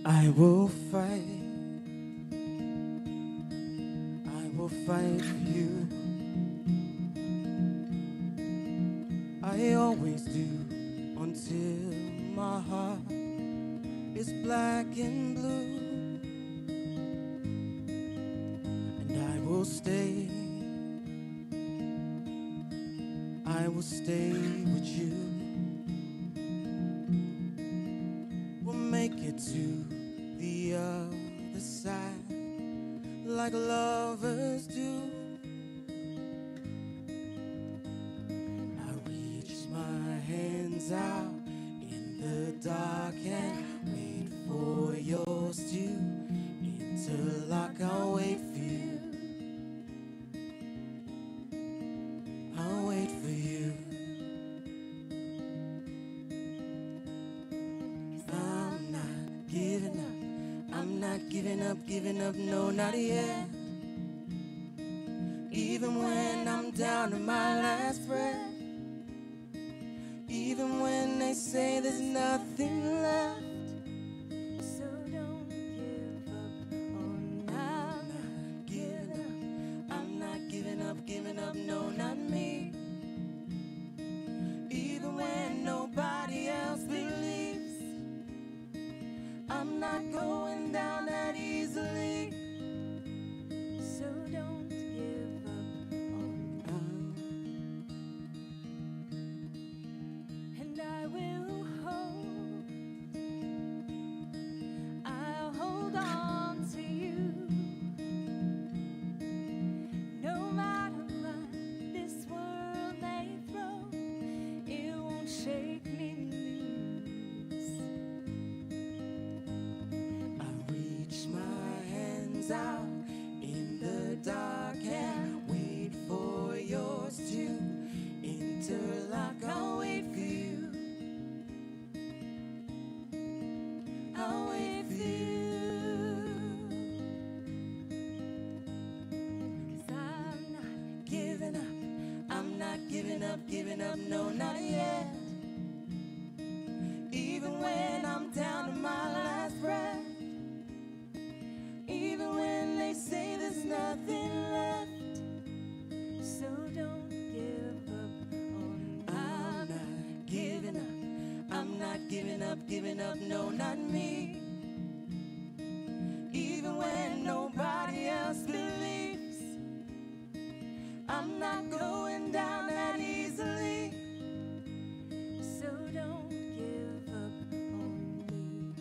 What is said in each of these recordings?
I will fight. I will fight for you. I always do until my heart is black and blue. And I will stay. I will stay with you. We'll make it to the other side like lovers do. I reach my hands out in the dark and wait for yours to interlock. I'll wait for you. I'll wait for you. I'm not giving up. I'm not giving up, no, not yet. Even when I'm down to my last breath, even when they say there's nothing left. So don't give up on I'm not giving up. I'm not giving up, no, not me. Even when nobody else believes, I'm not going down that easily. So don't give up on and I will I'll hold on to you. No matter what this world may throw, it won't shake me loose. I reach my hands out in the dark and wait for yours to interlock. I'll wait for you. I'll wait for you. 'Cause I'm not Giving up. I'm not giving up, no, not yet. Even when I'm down to my last breath, even when they say there's nothing left. so don't give up on I'm not giving up. I'm not giving up, no, not me. Even when nobody else believes, I'm not going down that easily. So don't give up on me.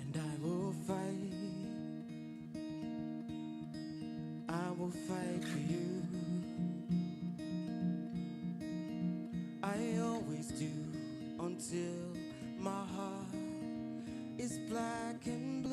And I will fight. I will fight for you. I always do until my heart is black and blue.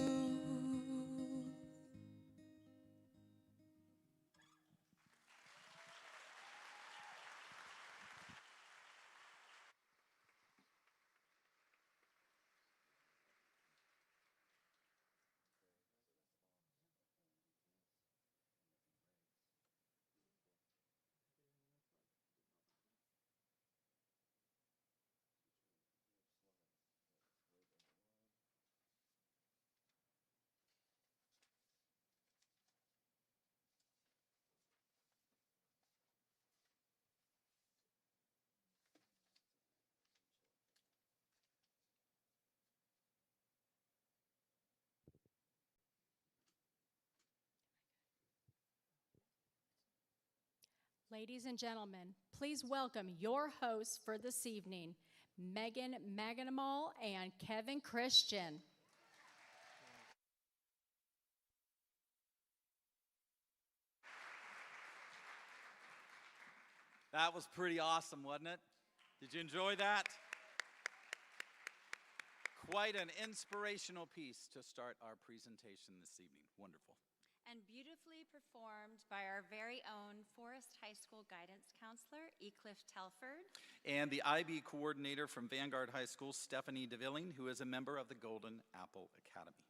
Ladies and gentlemen, please welcome your hosts for this evening, Megan Maganamal and Kevin Christian. That was pretty awesome, wasn't it? Did you enjoy that? Quite an inspirational piece to start our presentation this evening. Wonderful. And beautifully performed by our very own Forest High School guidance counselor, Ecliffe Telford. And the IB coordinator from Vanguard High School, Stephanie DeVilling, who is a member of the Golden Apple Academy.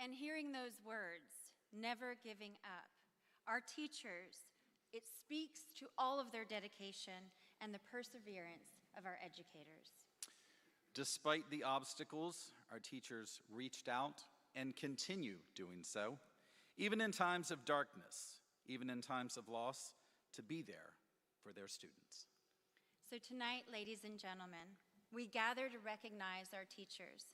And hearing those words, never giving up, our teachers, it speaks to all of their dedication and the perseverance of our educators. Despite the obstacles, our teachers reached out and continue doing so, even in times of darkness, even in times of loss, to be there for their students. So tonight, ladies and gentlemen, we gather to recognize our teachers.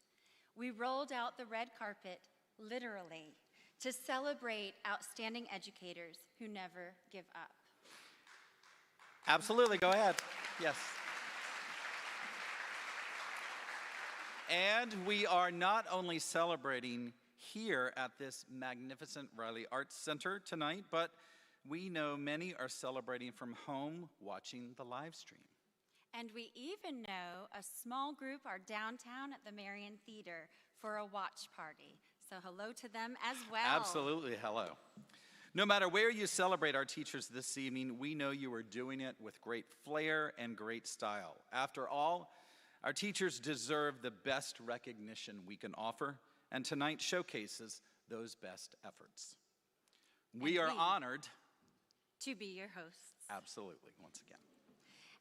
We rolled out the red carpet, literally, to celebrate outstanding educators who never give up. Absolutely, go ahead. Yes. And we are not only celebrating here at this magnificent Riley Arts Center tonight, but we know many are celebrating from home watching the live stream. And we even know a small group are downtown at the Marion Theater for a watch party. So hello to them as well. Absolutely, hello. No matter where you celebrate our teachers this evening, we know you are doing it with great flair and great style. After all, our teachers deserve the best recognition we can offer, and tonight showcases those best efforts. We are honored to be your hosts. Absolutely, once again.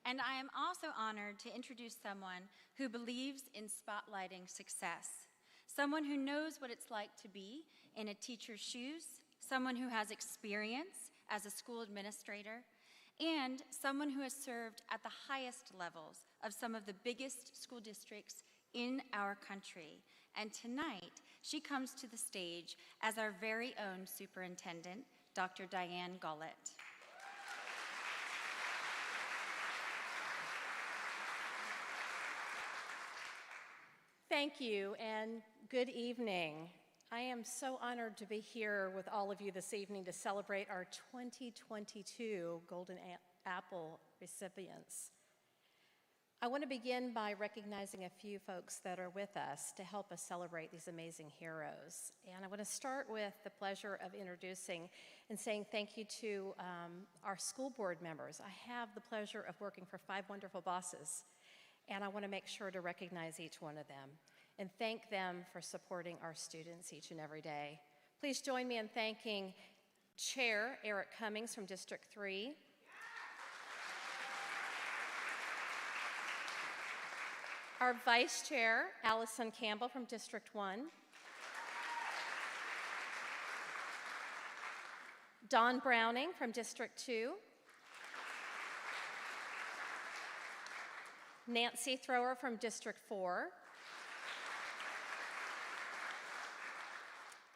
And I am also honored to introduce someone who believes in spotlighting success, someone who knows what it's like to be in a teacher's shoes, someone who has experience as a school administrator, and someone who has served at the highest levels of some of the biggest school districts in our country. And tonight, she comes to the stage as our very own superintendent, Dr. Diane Gullett. Thank you, and good evening. I am so honored to be here with all of you this evening to celebrate our 2022 Golden Apple recipients. I want to begin by recognizing a few folks that are with us to help us celebrate these amazing heroes. And I want to start with the pleasure of introducing and saying thank you to our school board members. I have the pleasure of working for 5 wonderful bosses, and I want to make sure to recognize each one of them and thank them for supporting our students each and every day. Please join me in thanking Chair Eric Cummings from District 3, our Vice Chair, Allison Campbell from District 1, Don Browning from District 2, Nancy Thrower from District 4,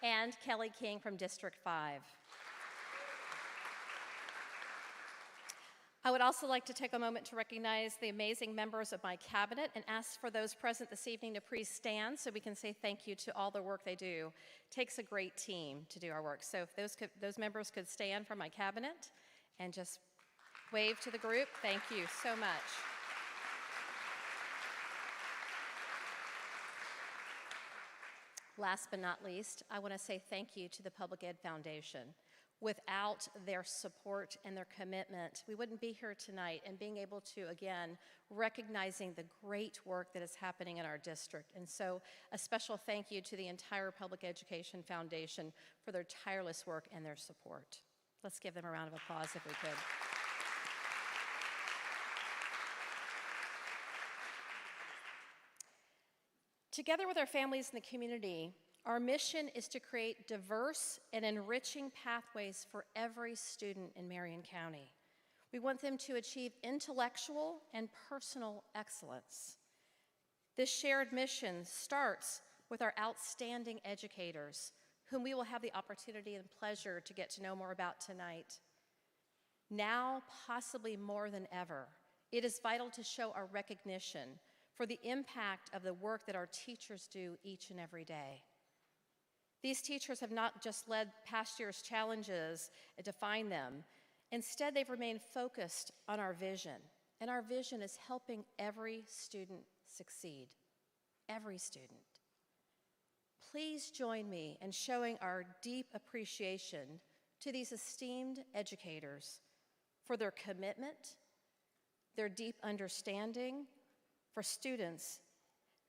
and Kelly King from District 5. I would also like to take a moment to recognize the amazing members of my cabinet and ask for those present this evening to please stand so we can say thank you to all the work they do. It takes a great team to do our work. So if those members could stand for my cabinet and just wave to the group, thank you so much. Last but not least, I want to say thank you to the Public Ed Foundation. Without their support and their commitment, we wouldn't be here tonight and being able to, again, recognizing the great work that is happening in our district. And so a special thank you to the entire Public Education Foundation for their tireless work and their support. Let's give them a round of applause if we could. Together with our families in the community, our mission is to create diverse and enriching pathways for every student in Marion County. We want them to achieve intellectual and personal excellence. This shared mission starts with our outstanding educators, whom we will have the opportunity and pleasure to get to know more about tonight. Now, possibly more than ever, it is vital to show our recognition for the impact of the work that our teachers do each and every day. These teachers have not just led past year's challenges and defined them. Instead, they've remained focused on our vision, and our vision is helping every student succeed. Every student. Please join me in showing our deep appreciation to these esteemed educators for their commitment, their deep understanding for students,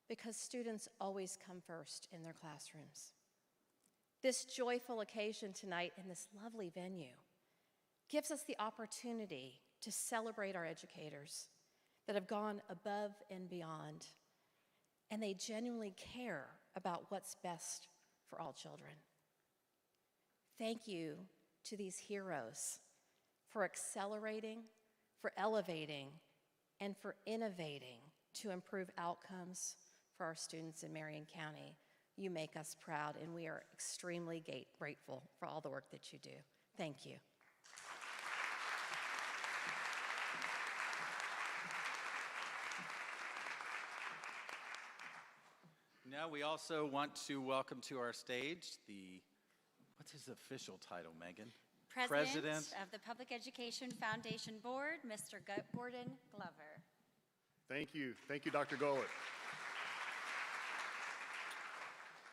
because students always come first in their classrooms. This joyful occasion tonight in this lovely venue gives us the opportunity to celebrate our educators that have gone above and beyond, and they genuinely care about what's best for all children. Thank you to these heroes for accelerating, for elevating, and for innovating to improve outcomes for our students in Marion County. You make us proud, and we are extremely grateful for all the work that you do. Thank you. Now we also want to welcome to our stage what's his official title, Megan? President of the Public Education Foundation Board, Mr. Gordon Glover. Thank you. Thank you, Dr. Gullett.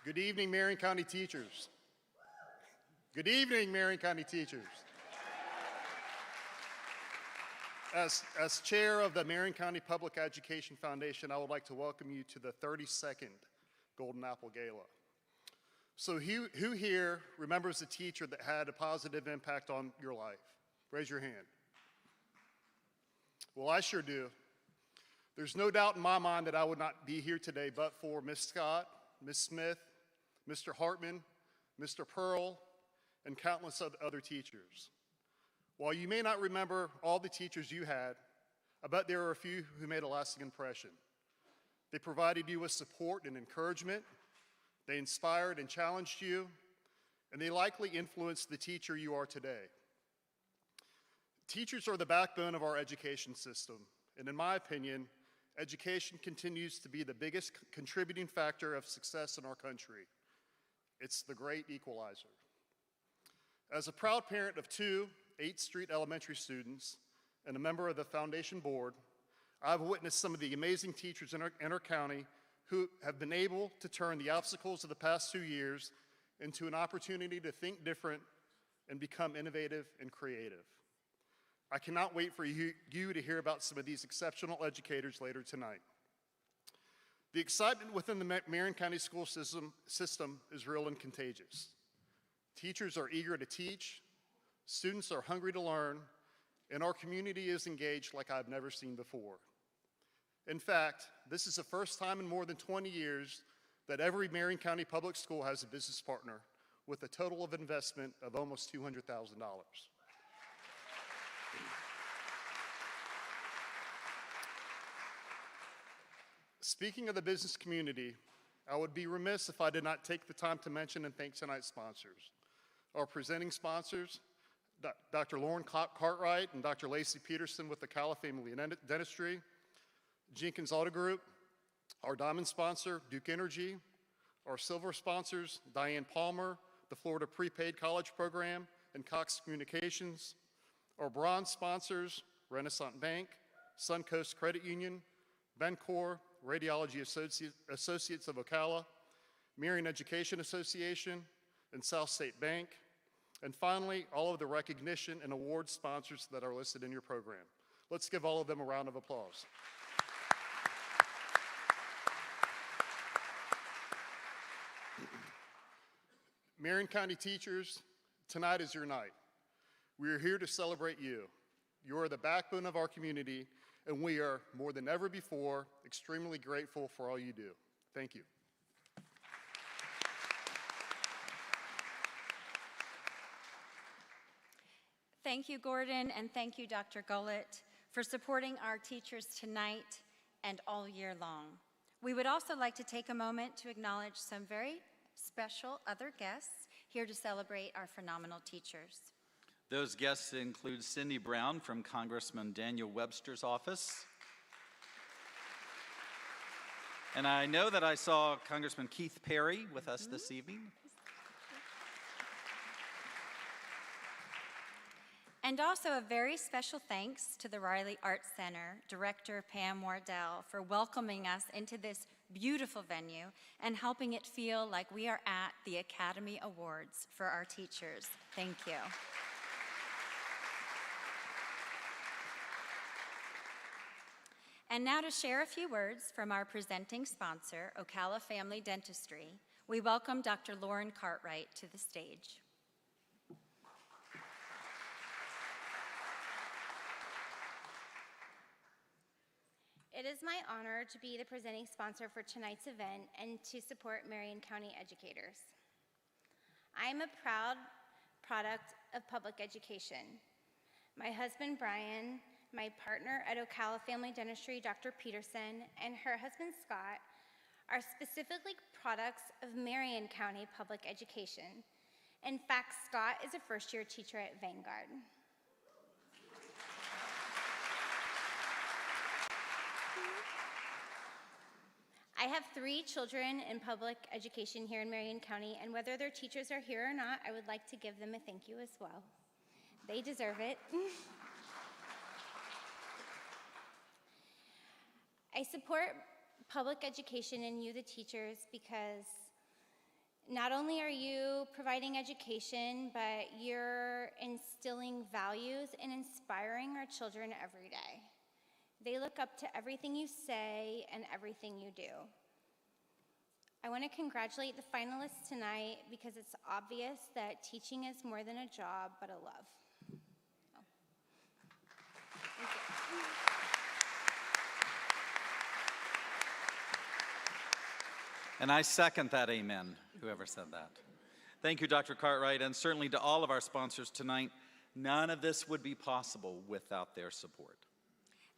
Good evening, Marion County teachers. Good evening, Marion County teachers. As chair of the Marion County Public Education Foundation, I would like to welcome you to the 32nd Golden Apple Gala. So who here remembers a teacher that had a positive impact on your life? Raise your hand. Well, I sure do. There's no doubt in my mind that I would not be here today but for Miss Scott, Miss Smith, Mr. Hartman, Mr. Pearl, and countless other teachers. While you may not remember all the teachers you had, I bet there are a few who made a lasting impression. They provided you with support and encouragement. They inspired and challenged you, and they likely influenced the teacher you are today. Teachers are the backbone of our education system, and in my opinion, education continues to be the biggest contributing factor of success in our country. It's the great equalizer. As a proud parent of two 8th Street Elementary students and a member of the foundation board, I've witnessed some of the amazing teachers in our county who have been able to turn the obstacles of the past 2 years into an opportunity to think different and become innovative and creative. I cannot wait for you to hear about some of these exceptional educators later tonight. The excitement within the Marion County school system is real and contagious. Teachers are eager to teach, students are hungry to learn, and our community is engaged like I've never seen before. In fact, this is the first time in more than 20 years that every Marion County public school has a business partner with a total of investment of almost $200,000. Speaking of the business community, I would be remiss if I did not take the time to mention and thank tonight's sponsors. Our presenting sponsors, Dr. Lauren Cartwright and Dr. Lacey Peterson with the Calla Family Dentistry, Jenkins Auto Group, our diamond sponsor, Duke Energy, our silver sponsors, Diane Palmer, the Florida Prepaid College Program, and Cox Communications, our bronze sponsors, Renaissance Bank, Suncoast Credit Union, Bencor, Radiology Associates of Ocala, Marion Education Association, and South State Bank, and finally, all of the recognition and award sponsors that are listed in your program. Let's give all of them a round of applause. Marion County teachers, tonight is your night. We are here to celebrate you. You are the backbone of our community, and we are, more than ever before, extremely grateful for all you do. Thank you. Thank you, Gordon, and thank you, Dr. Gullett, for supporting our teachers tonight and all year long. We would also like to take a moment to acknowledge some very special other guests here to celebrate our phenomenal teachers. Those guests include Cindy Brown from Congressman Daniel Webster's office. And I know that I saw Congressman Keith Perry with us this evening. And also a very special thanks to the Riley Arts Center Director Pam Wardell for welcoming us into this beautiful venue and helping it feel like we are at the Academy Awards for our teachers. Thank you. And now to share a few words from our presenting sponsor, Ocala Family Dentistry, we welcome Dr. Lauren Cartwright to the stage. It is my honor to be the presenting sponsor for tonight's event and to support Marion County educators. I am a proud product of public education. My husband, Brian, my partner at Ocala Family Dentistry, Dr. Peterson, and her husband, Scott, are specifically products of Marion County public education. In fact, Scott is a first-year teacher at Vanguard. I have 3 children in public education here in Marion County, and whether their teachers are here or not, I would like to give them a thank you as well. They deserve it. I support public education and you, the teachers, because not only are you providing education, but you're instilling values and inspiring our children every day. They look up to everything you say and everything you do. I want to congratulate the finalists tonight because it's obvious that teaching is more than a job, but a love. Oh. Thank you. And I second that amen, whoever said that. Thank you, Dr. Cartwright, and certainly to all of our sponsors tonight. None of this would be possible without their support.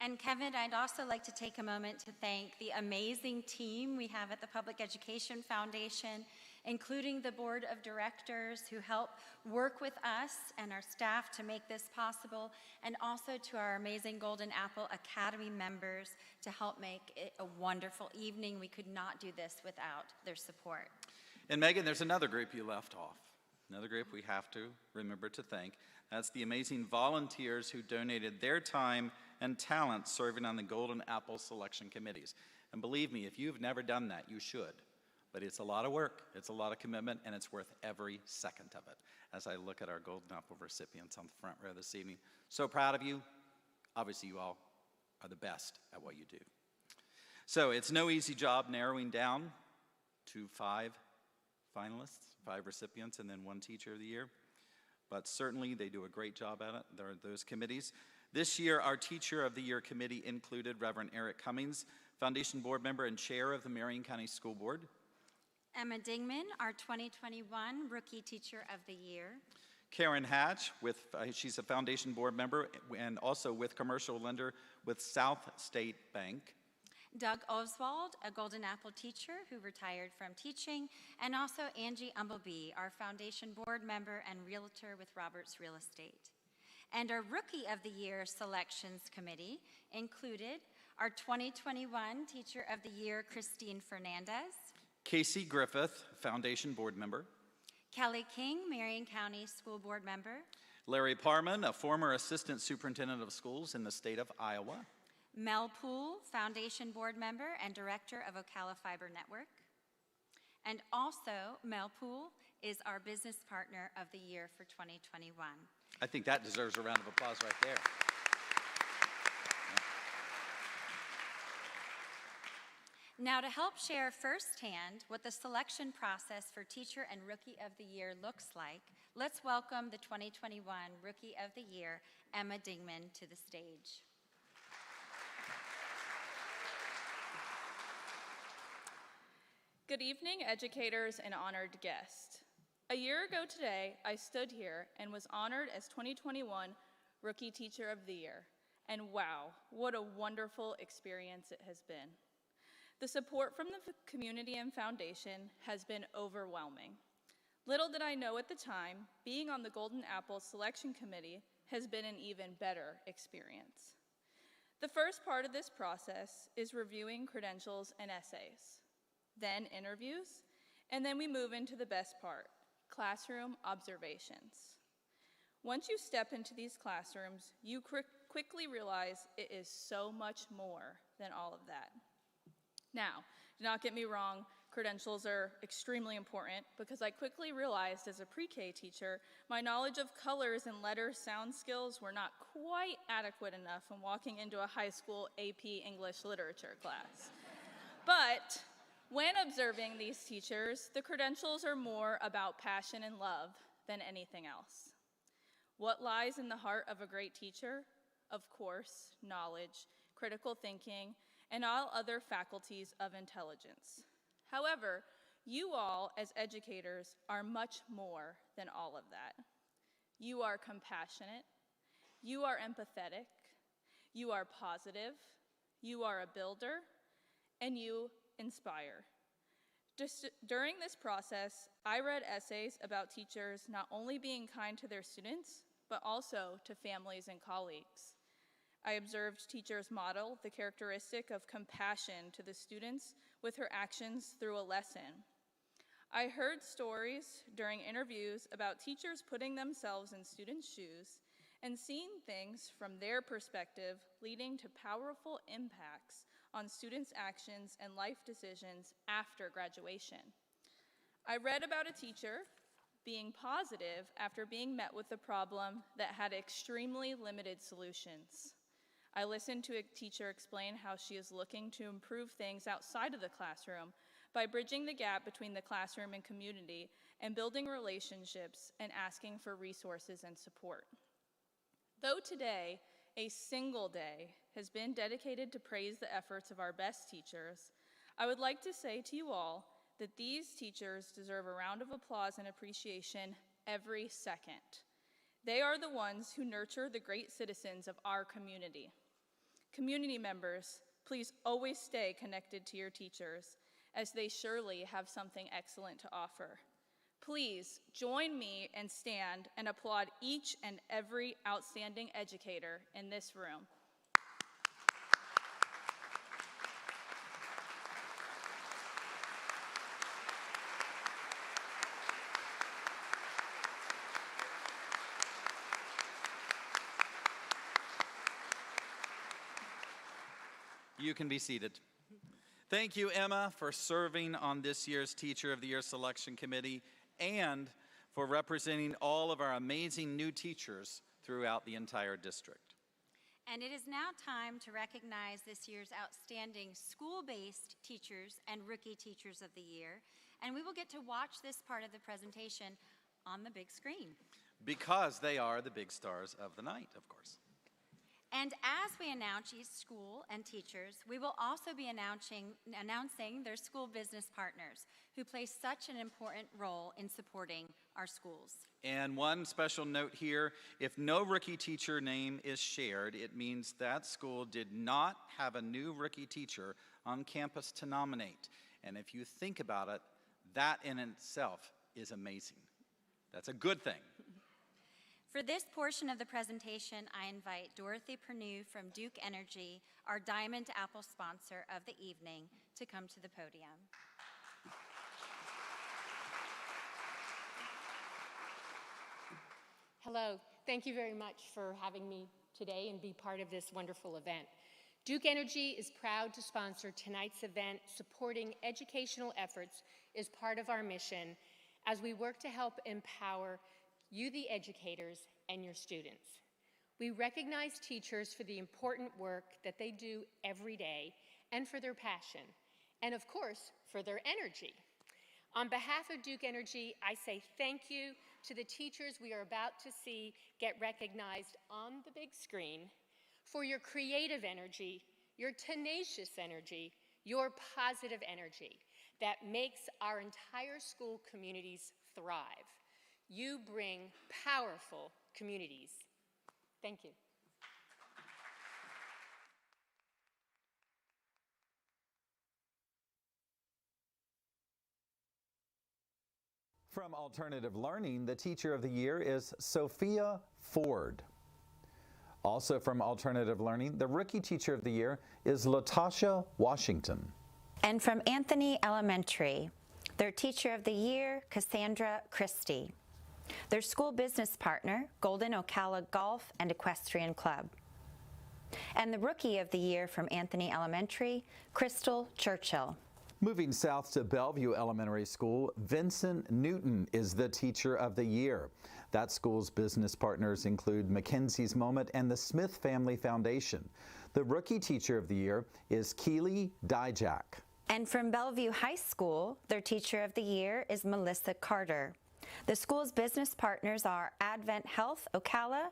And Kevin, I'd also like to take a moment to thank the amazing team we have at the Public Education Foundation, including the board of directors who help work with us and our staff to make this possible, and also to our amazing Golden Apple Academy members to help make it a wonderful evening. We could not do this without their support. And Megan, there's another group you left off. Another group we have to remember to thank. That's the amazing volunteers who donated their time and talent serving on the Golden Apple selection committees. And believe me, if you've never done that, you should. But it's a lot of work, it's a lot of commitment, and it's worth every second of it. As I look at our Golden Apple recipients on the front row this evening, so proud of you. Obviously, you all are the best at what you do. So it's no easy job narrowing down to 5 finalists, 5 recipients, and then 1 Teacher of the Year. But certainly they do a great job at it. There are those committees. This year, our Teacher of the Year committee included Reverend Eric Cummings, Foundation Board Member and Chair of the Marion County School Board. Emma Dingman, our 2021 Rookie Teacher of the Year. Karen Hatch, she's a Foundation Board Member and also with commercial lender with South State Bank. Doug Oswald, a Golden Apple teacher who retired from teaching, and also Angie Umbleby, our Foundation Board Member and Realtor with Roberts Real Estate. And our Rookie of the Year Selections Committee included our 2021 Teacher of the Year, Christine Fernandez. Casey Griffith, Foundation Board Member. Kelly King, Marion County School Board Member. Larry Parman, a former Assistant Superintendent of Schools in the state of Iowa. Mel Poole, Foundation Board Member and Director of Ocala Fiber Network. And also, Mel Poole is our Business Partner of the Year for 2021. I think that deserves a round of applause right there. Now, to help share firsthand what the selection process for Teacher and Rookie of the Year looks like, let's welcome the 2021 Rookie of the Year, Emma Dingman, to the stage. Good evening, educators and honored guests. A year ago today, I stood here and was honored as 2021 Rookie Teacher of the Year. And wow, what a wonderful experience it has been. The support from the community and foundation has been overwhelming. Little did I know at the time, being on the Golden Apple Selection Committee has been an even better experience. The first part of this process is reviewing credentials and essays, then interviews, and then we move into the best part, classroom observations. Once you step into these classrooms, you quickly realize it is so much more than all of that. Now, do not get me wrong, credentials are extremely important because I quickly realized as a pre-K teacher, my knowledge of colors and letter sound skills were not quite adequate enough when walking into a high school AP English literature class. But when observing these teachers, the credentials are more about passion and love than anything else. What lies in the heart of a great teacher? Of course, knowledge, critical thinking, and all other faculties of intelligence. However, you all, as educators, are much more than all of that. You are compassionate, you are empathetic, you are positive, you are a builder, and you inspire. During this process, I read essays about teachers not only being kind to their students, but also to families and colleagues. I observed teachers model the characteristic of compassion to the students with her actions through a lesson. I heard stories during interviews about teachers putting themselves in students' shoes and seeing things from their perspective, leading to powerful impacts on students' actions and life decisions after graduation. I read about a teacher being positive after being met with a problem that had extremely limited solutions. I listened to a teacher explain how she is looking to improve things outside of the classroom by bridging the gap between the classroom and community and building relationships and asking for resources and support. Though today, a single day has been dedicated to praise the efforts of our best teachers, I would like to say to you all that these teachers deserve a round of applause and appreciation every second. They are the ones who nurture the great citizens of our community. Community members, please always stay connected to your teachers, as they surely have something excellent to offer. Please join me and stand and applaud each and every outstanding educator in this room. You can be seated. Thank you, Emma, for serving on this year's Teacher of the Year Selection Committee and for representing all of our amazing new teachers throughout the entire district. And it is now time to recognize this year's outstanding school-based teachers and rookie teachers of the year. And we will get to watch this part of the presentation on the big screen. Because they are the big stars of the night, of course. And as we announce each school and teachers, we will also be announcing their school business partners who play such an important role in supporting our schools. And one special note here, if no rookie teacher name is shared, it means that school did not have a new rookie teacher on campus to nominate. And if you think about it, that in itself is amazing. That's a good thing. For this portion of the presentation, I invite Dorothy Pernew from Duke Energy, our Diamond Apple sponsor of the evening, to come to the podium. Hello, thank you very much for having me today and be part of this wonderful event. Duke Energy is proud to sponsor tonight's event. Supporting educational efforts is part of our mission as we work to help empower you, the educators, and your students. We recognize teachers for the important work that they do every day and for their passion, and of course, for their energy. On behalf of Duke Energy, I say thank you to the teachers we are about to see get recognized on the big screen for your creative energy, your tenacious energy, your positive energy that makes our entire school communities thrive. You bring powerful communities. Thank you. From Alternative Learning, the Teacher of the Year is Sophia Ford. Also from Alternative Learning, the Rookie Teacher of the Year is Latasha Washington. And from Anthony Elementary, their Teacher of the Year, Cassandra Christie. Their school business partner, Golden Ocala Golf and Equestrian Club. And the Rookie of the Year from Anthony Elementary, Crystal Churchill. Moving south to Bellevue Elementary School, Vincent Newton is the Teacher of the Year. That school's business partners include Mackenzie's Moment and the Smith Family Foundation. The Rookie Teacher of the Year is Keely Dijak. And from Bellevue High School, their Teacher of the Year is Melissa Carter. The school's business partners are Advent Health Ocala,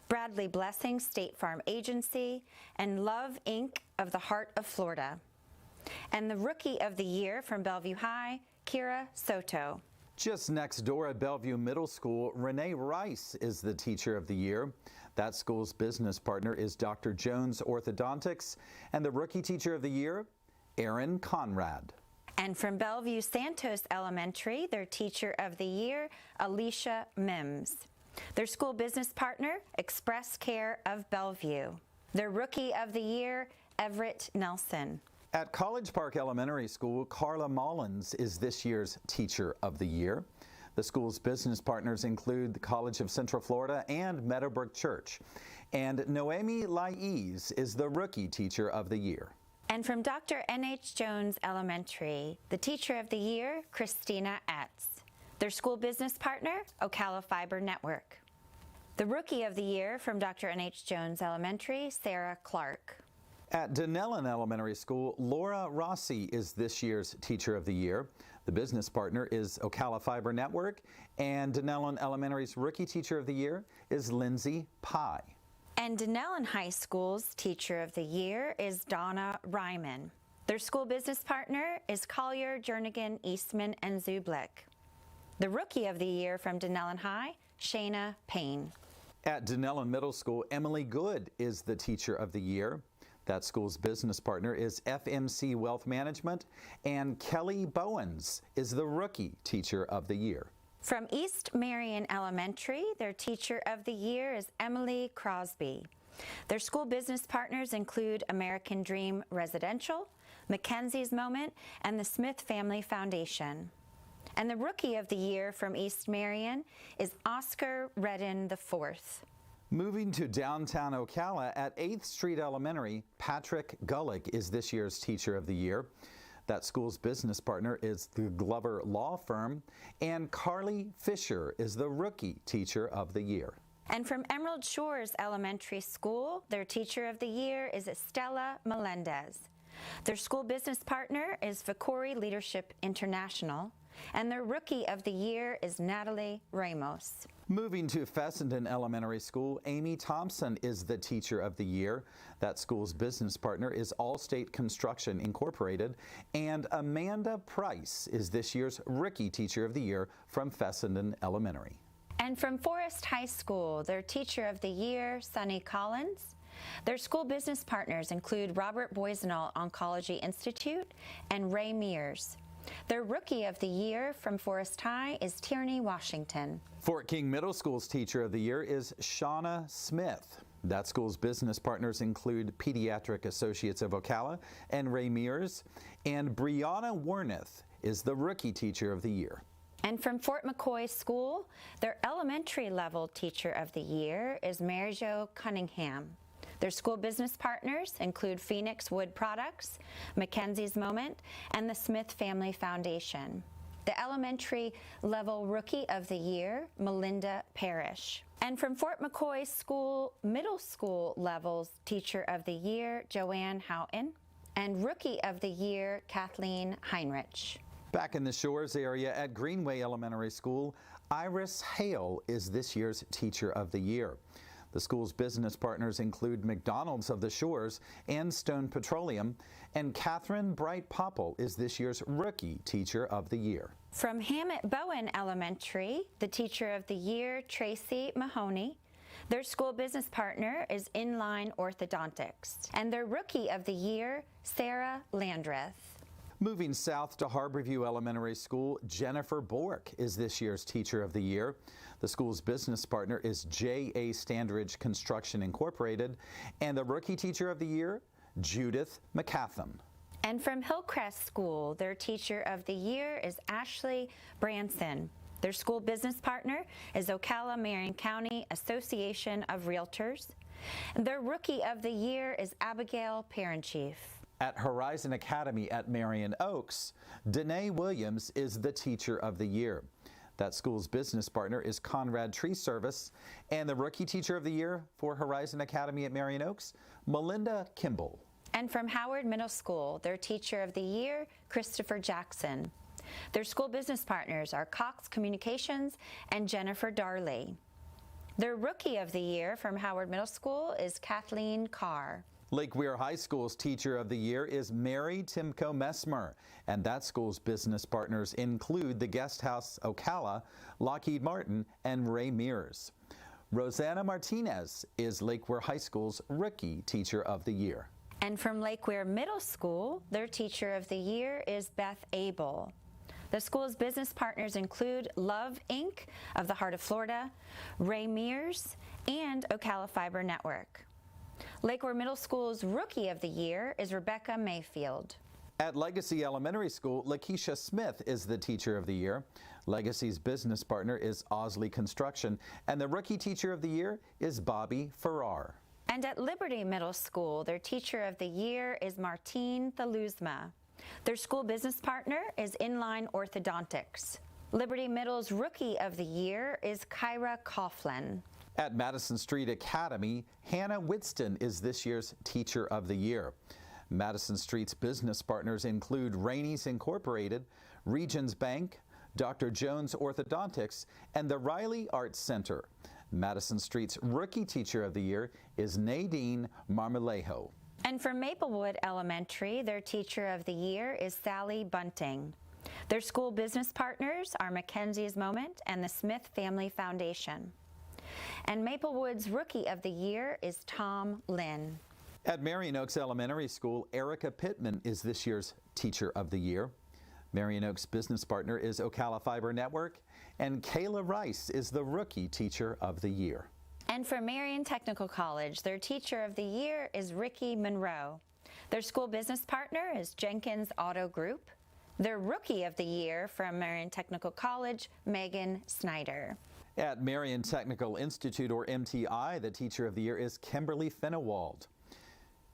Bradley Blessing State Farm Agency, and Love Inc. of the Heart of Florida. And the Rookie of the Year from Bellevue High, Kira Soto. Just next door at Bellevue Middle School, Renee Rice is the Teacher of the Year. That school's business partner is Dr. Jones Orthodontics, and the Rookie Teacher of the Year, Aaron Conrad. And from Bellevue Santos Elementary, their Teacher of the Year, Alicia Mims. Their school business partner, Express Care of Bellevue. Their Rookie of the Year, Everett Nelson. At College Park Elementary School, Carla Mullins is this year's Teacher of the Year. The school's business partners include the College of Central Florida and Meadowbrook Church. And Noemi Laiz is the Rookie Teacher of the Year. And from Dr. N.H. Jones Elementary, the Teacher of the Year, Christina Etz. Their school business partner, Ocala Fiber Network. The Rookie of the Year from Dr. N.H. Jones Elementary, Sarah Clark. At Dunellen Elementary School, Laura Rossi is this year's Teacher of the Year. The business partner is Ocala Fiber Network, and Dunellen Elementary's Rookie Teacher of the Year is Lindsay Pye. And Dunellen High School's Teacher of the Year is Donna Ryman. Their school business partner is Collier, Jernigan, Eastman, and Zublik. The Rookie of the Year from Dunellen High, Shayna Payne. At Dunellen Middle School, Emily Good is the Teacher of the Year. That school's business partner is FMC Wealth Management, and Kelly Bowens is the Rookie Teacher of the Year. From East Marion Elementary, their Teacher of the Year is Emily Crosby. Their school business partners include American Dream Residential, Mackenzie's Moment, and the Smith Family Foundation. And the Rookie of the Year from East Marion is Oscar Redden IV. Moving to downtown Ocala at 8th Street Elementary, Patrick Gullick is this year's Teacher of the Year. That school's business partner is the Glover Law Firm, and Carly Fisher is the Rookie Teacher of the Year. And from Emerald Shores Elementary School, their Teacher of the Year is Estella Melendez. Their school business partner is Vicori Leadership International, and their Rookie of the Year is Natalie Ramos. Moving to Fessenden Elementary School, Amy Thompson is the Teacher of the Year. That school's business partner is Allstate Construction Incorporated, and Amanda Price is this year's Rookie Teacher of the Year from Fessenden Elementary. And from Forest High School, their Teacher of the Year, Sunny Collins. Their school business partners include Robert Boisenall Oncology Institute and Ray Mears. Their Rookie of the Year from Forest High is Tierney Washington. Fort King Middle School's Teacher of the Year is Shauna Smith. That school's business partners include Pediatric Associates of Ocala and Ray Mears, and Brianna Warneth is the Rookie Teacher of the Year. And from Fort McCoy School, their elementary level Teacher of the Year is Mary Jo Cunningham. Their school business partners include Phoenix Wood Products, Mackenzie's Moment, and the Smith Family Foundation. The elementary level Rookie of the Year, Melinda Parrish. And from Fort McCoy School, middle school levels Teacher of the Year, Joanne Houghton, and Rookie of the Year, Kathleen Heinrich. Back in the Shores area at Greenway Elementary School, Iris Hale is this year's Teacher of the Year. The school's business partners include McDonald's of the Shores and Stone Petroleum, and Catherine Bright Popple is this year's Rookie Teacher of the Year. From Hammett Bowen Elementary, the Teacher of the Year, Tracy Mahoney. Their school business partner is Inline Orthodontics, and their Rookie of the Year, Sarah Landreth. Moving south to Harborview Elementary School, Jennifer Bork is this year's Teacher of the Year. The school's business partner is J.A. Standridge Construction Incorporated, and the Rookie Teacher of the Year, Judith McCatham. And from Hillcrest School, their Teacher of the Year is Ashley Branson. Their school business partner is Ocala Marion County Association of Realtors. And their Rookie of the Year is Abigail Parenchief. At Horizon Academy at Marion Oaks, Danae Williams is the Teacher of the Year. That school's business partner is Conrad Tree Service, and the Rookie Teacher of the Year for Horizon Academy at Marion Oaks, Melinda Kimball. And from Howard Middle School, their Teacher of the Year, Christopher Jackson. Their school business partners are Cox Communications and Jennifer Darley. Their Rookie of the Year from Howard Middle School is Kathleen Carr. Lake Weir High School's Teacher of the Year is Mary Timko Messmer, and that school's business partners include the Guest House Ocala, Lockheed Martin, and Ray Mears. Rosanna Martinez is Lake Weir High School's Rookie Teacher of the Year. And from Lake Weir Middle School, their Teacher of the Year is Beth Abel. The school's business partners include Love Inc. of the Heart of Florida, Ray Mears, and Ocala Fiber Network. Lake Weir Middle School's Rookie of the Year is Rebecca Mayfield. At Legacy Elementary School, Lakeisha Smith is the Teacher of the Year. Legacy's business partner is Osley Construction, and the Rookie Teacher of the Year is Bobby Farrar. And at Liberty Middle School, their Teacher of the Year is Martine Thaluzma. Their school business partner is Inline Orthodontics. Liberty Middle's Rookie of the Year is Kyra Coughlin. At Madison Street Academy, Hannah Whitston is this year's Teacher of the Year. Madison Street's business partners include Rainey's Incorporated, Regions Bank, Dr. Jones Orthodontics, and the Riley Arts Center. Madison Street's Rookie Teacher of the Year is Nadine Marmolejo. And for Maplewood Elementary, their Teacher of the Year is Sally Bunting. Their school business partners are Mackenzie's Moment and the Smith Family Foundation. And Maplewood's Rookie of the Year is Tom Lynn. At Marion Oaks Elementary School, Erica Pittman is this year's Teacher of the Year. Marion Oaks' business partner is Ocala Fiber Network, and Kayla Rice is the Rookie Teacher of the Year. And for Marion Technical College, their Teacher of the Year is Ricky Monroe. Their school business partner is Jenkins Auto Group. Their Rookie of the Year from Marion Technical College, Megan Snyder. At Marion Technical Institute, or MTI, the Teacher of the Year is Kimberly Fennewald.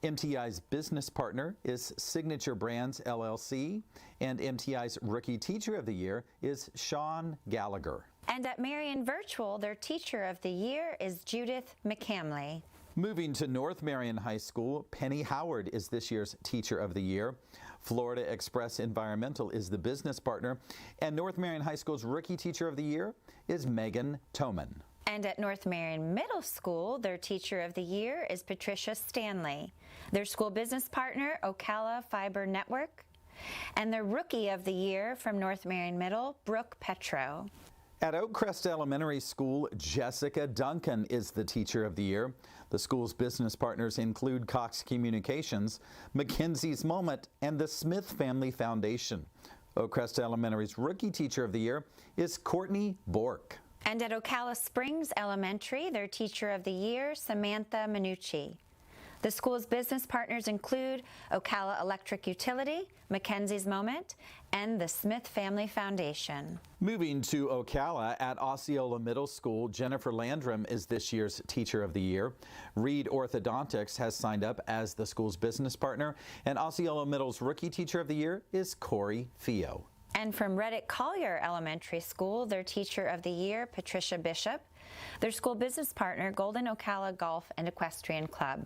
MTI's business partner is Signature Brands LLC, and MTI's Rookie Teacher of the Year is Sean Gallagher. And at Marion Virtual, their Teacher of the Year is Judith McCamley. Moving to North Marion High School, Penny Howard is this year's Teacher of the Year. Florida Express Environmental is the business partner, and North Marion High School's Rookie Teacher of the Year is Megan Toman. And at North Marion Middle School, their Teacher of the Year is Patricia Stanley. Their school business partner, Ocala Fiber Network. And their Rookie of the Year from North Marion Middle, Brooke Petro. At Oakcrest Elementary School, Jessica Duncan is the Teacher of the Year. The school's business partners include Cox Communications, Mackenzie's Moment, and the Smith Family Foundation. Oakcrest Elementary's Rookie Teacher of the Year is Courtney Bork. And at Ocala Springs Elementary, their Teacher of the Year, Samantha Minucci. The school's business partners include Ocala Electric Utility, Mackenzie's Moment, and the Smith Family Foundation. Moving to Ocala, at Osceola Middle School, Jennifer Landrum is this year's Teacher of the Year. Reed Orthodontics has signed up as the school's business partner, and Osceola Middle's Rookie Teacher of the Year is Corey Fio. And from Reddick Collier Elementary School, their Teacher of the Year, Patricia Bishop. Their school business partner, Golden Ocala Golf and Equestrian Club.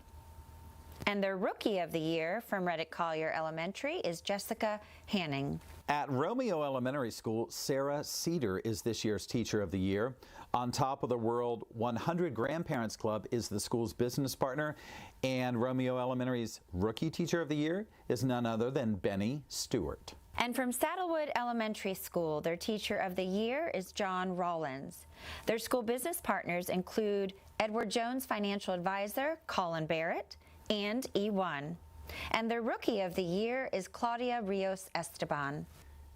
And their Rookie of the Year from Reddick Collier Elementary is Jessica Hanning. At Romeo Elementary School, Sarah Cedar is this year's Teacher of the Year. On Top of the World 100 Grandparents Club is the school's business partner, and Romeo Elementary's Rookie Teacher of the Year is none other than Benny Stewart. And from Saddlewood Elementary School, their Teacher of the Year is John Rollins. Their school business partners include Edward Jones Financial Advisor, Colin Barrett, and E1. And their Rookie of the Year is Claudia Rios Esteban.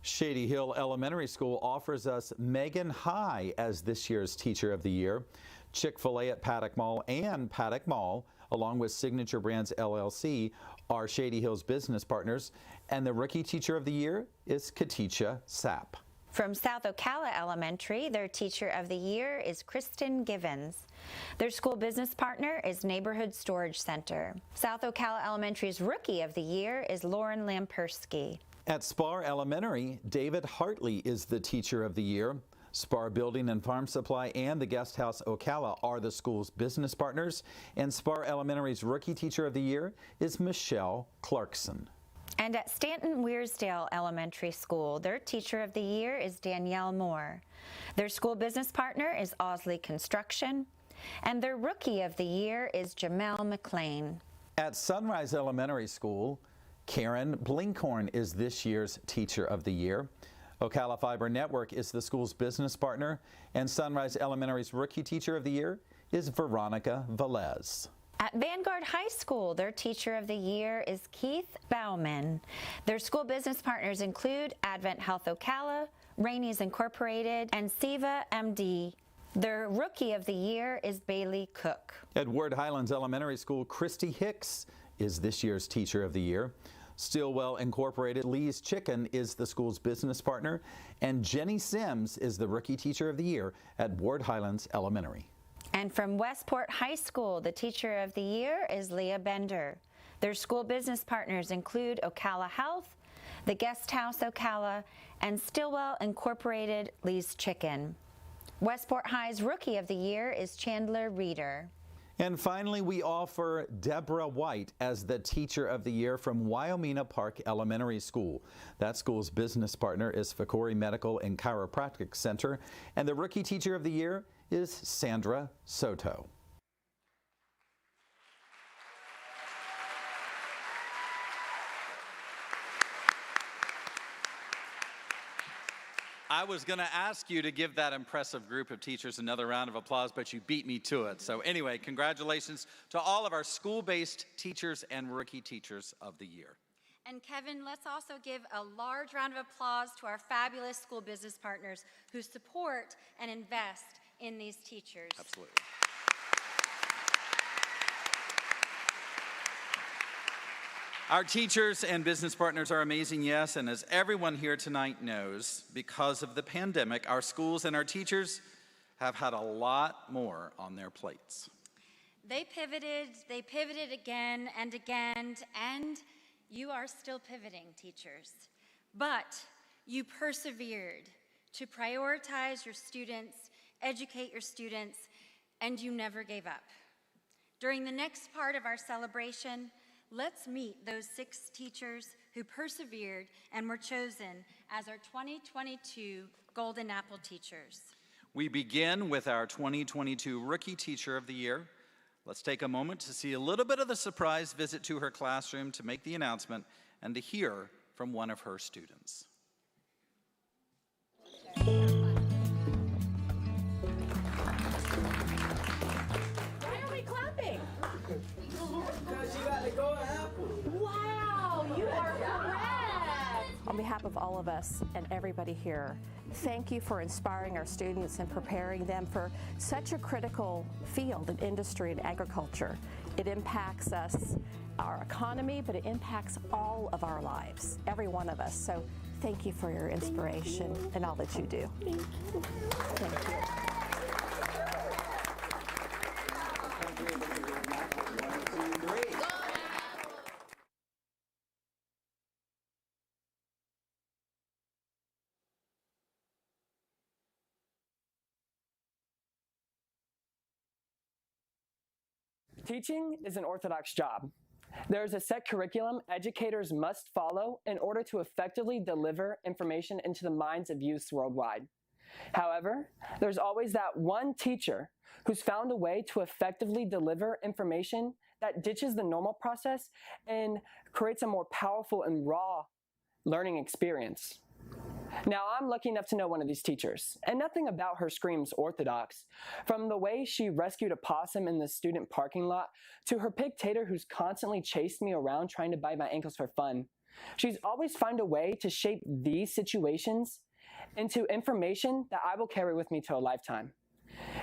Shady Hill Elementary School offers us Megan High as this year's Teacher of the Year. Chick-fil-A at Paddock Mall and Paddock Mall, along with Signature Brands LLC, are Shady Hill's business partners, and the Rookie Teacher of the Year is Katisha Sapp. From South Ocala Elementary, their Teacher of the Year is Kristen Givens. Their school business partner is Neighborhood Storage Center. South Ocala Elementary's Rookie of the Year is Lauren Lampersky. At Spar Elementary, David Hartley is the Teacher of the Year. Spar Building and Farm Supply and the Guest House Ocala are the school's business partners, and Spar Elementary's Rookie Teacher of the Year is Michelle Clarkson. And at Stanton Weirsdale Elementary School, their Teacher of the Year is Danielle Moore. Their school business partner is Osley Construction. And their Rookie of the Year is Jamel McLean. At Sunrise Elementary School, Karen Blinkhorn is this year's Teacher of the Year. Ocala Fiber Network is the school's business partner, and Sunrise Elementary's Rookie Teacher of the Year is Veronica Velez. At Vanguard High School, their Teacher of the Year is Keith Bauman. Their school business partners include Advent Health Ocala, Rainey's Incorporated, and Siva MD. Their Rookie of the Year is Bailey Cook. At Ward Highlands Elementary School, Christy Hicks is this year's Teacher of the Year. Stillwell Incorporated, Lee's Chicken is the school's business partner, and Jenny Sims is the Rookie Teacher of the Year at Ward Highlands Elementary. And from Westport High School, the Teacher of the Year is Leah Bender. Their school business partners include Ocala Health, the Guest House Ocala, and Stillwell Incorporated, Lee's Chicken. Westport High's Rookie of the Year is Chandler Reeder. And finally, we offer Deborah White as the Teacher of the Year from Wyomina Park Elementary School. That school's business partner is Fakori Medical and Chiropractic Center, and the Rookie Teacher of the Year is Sandra Soto. I was going to ask you to give that impressive group of teachers another round of applause, but you beat me to it. So anyway, congratulations to all of our school-based teachers and Rookie Teachers of the Year. And Kevin, let's also give a large round of applause to our fabulous school business partners who support and invest in these teachers. Absolutely. Our teachers and business partners are amazing, yes, and as everyone here tonight knows, because of the pandemic, our schools and our teachers have had a lot more on their plates. They pivoted again and again, and you are still pivoting, teachers. But you persevered to prioritize your students, educate your students, and you never gave up. During the next part of our celebration, let's meet those 6 teachers who persevered and were chosen as our 2022 Golden Apple Teachers. We begin with our 2022 Rookie Teacher of the Year. Let's take a moment to see a little bit of the surprise visit to her classroom to make the announcement and to hear from one of her students. Why are we clapping? Because you got the Golden Apple. Wow, you are correct. On behalf of all of us and everybody here, thank you for inspiring our students and preparing them for such a critical field in industry and agriculture. It impacts us, our economy, but it impacts all of our lives, every one of us. So thank you for your inspiration and all that you do. Thank you. Teaching is an orthodox job. There is a set curriculum educators must follow in order to effectively deliver information into the minds of youths worldwide. However, there's always that one teacher who's found a way to effectively deliver information that ditches the normal process and creates a more powerful and raw learning experience. Now, I'm lucky enough to know one of these teachers, and nothing about her screams orthodox. From the way she rescued a possum in the student parking lot, to her pig Tater who's constantly chased me around trying to bite my ankles for fun. She's always found a way to shape these situations into information that I will carry with me to a lifetime.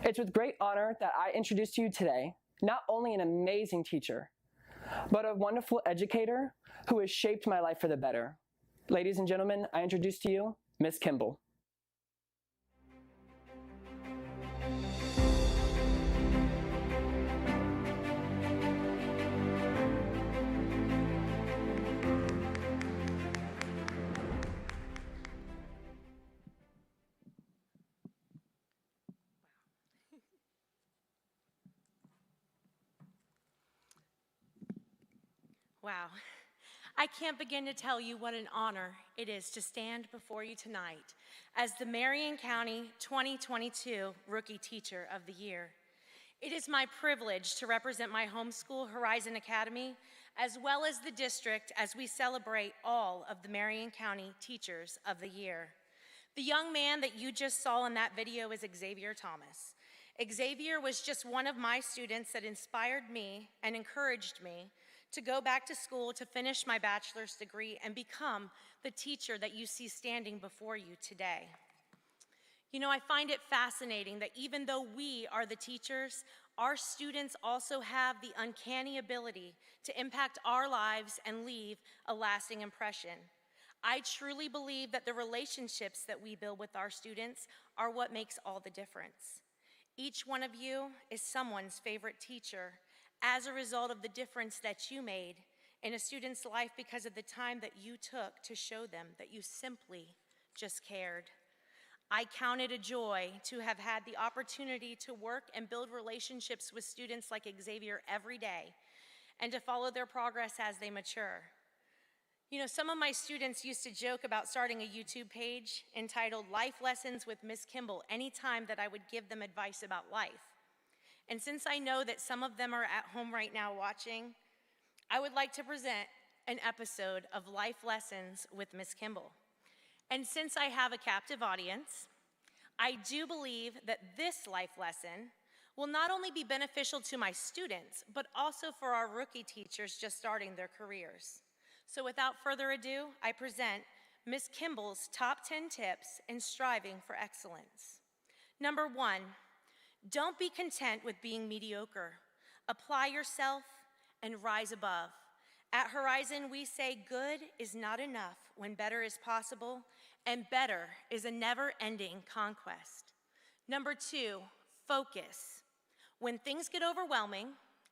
It's with great honor that I introduce to you today, not only an amazing teacher, but a wonderful educator who has shaped my life for the better. Ladies and gentlemen, I introduce to you Miss Kimball. Wow. I can't begin to tell you what an honor it is to stand before you tonight as the Marion County 2022 Rookie Teacher of the Year. It is my privilege to represent my homeschool, Horizon Academy, as well as the district as we celebrate all of the Marion County Teachers of the Year. The young man that you just saw in that video is Xavier Thomas. Xavier was just one of my students that inspired me and encouraged me to go back to school to finish my bachelor's degree and become the teacher that you see standing before you today. You know, I find it fascinating that even though we are the teachers, our students also have the uncanny ability to impact our lives and leave a lasting impression. I truly believe that the relationships that we build with our students are what makes all the difference. Each one of you is someone's favorite teacher as a result of the difference that you made in a student's life because of the time that you took to show them that you simply just cared. I count it a joy to have had the opportunity to work and build relationships with students like Xavier every day and to follow their progress as they mature. You know, some of my students used to joke about starting a YouTube page entitled Life Lessons with Miss Kimball anytime that I would give them advice about life. And since I know that some of them are at home right now watching, I would like to present an episode of Life Lessons with Miss Kimball. And since I have a captive audience, I do believe that this life lesson will not only be beneficial to my students, but also for our rookie teachers just starting their careers. So without further ado, I present Miss Kimball's top 10 tips in striving for excellence. Number 1, don't be content with being mediocre. Apply yourself and rise above. At Horizon, we say good is not enough when better is possible, and better is a never-ending conquest. Number 2, focus. When things get overwhelming,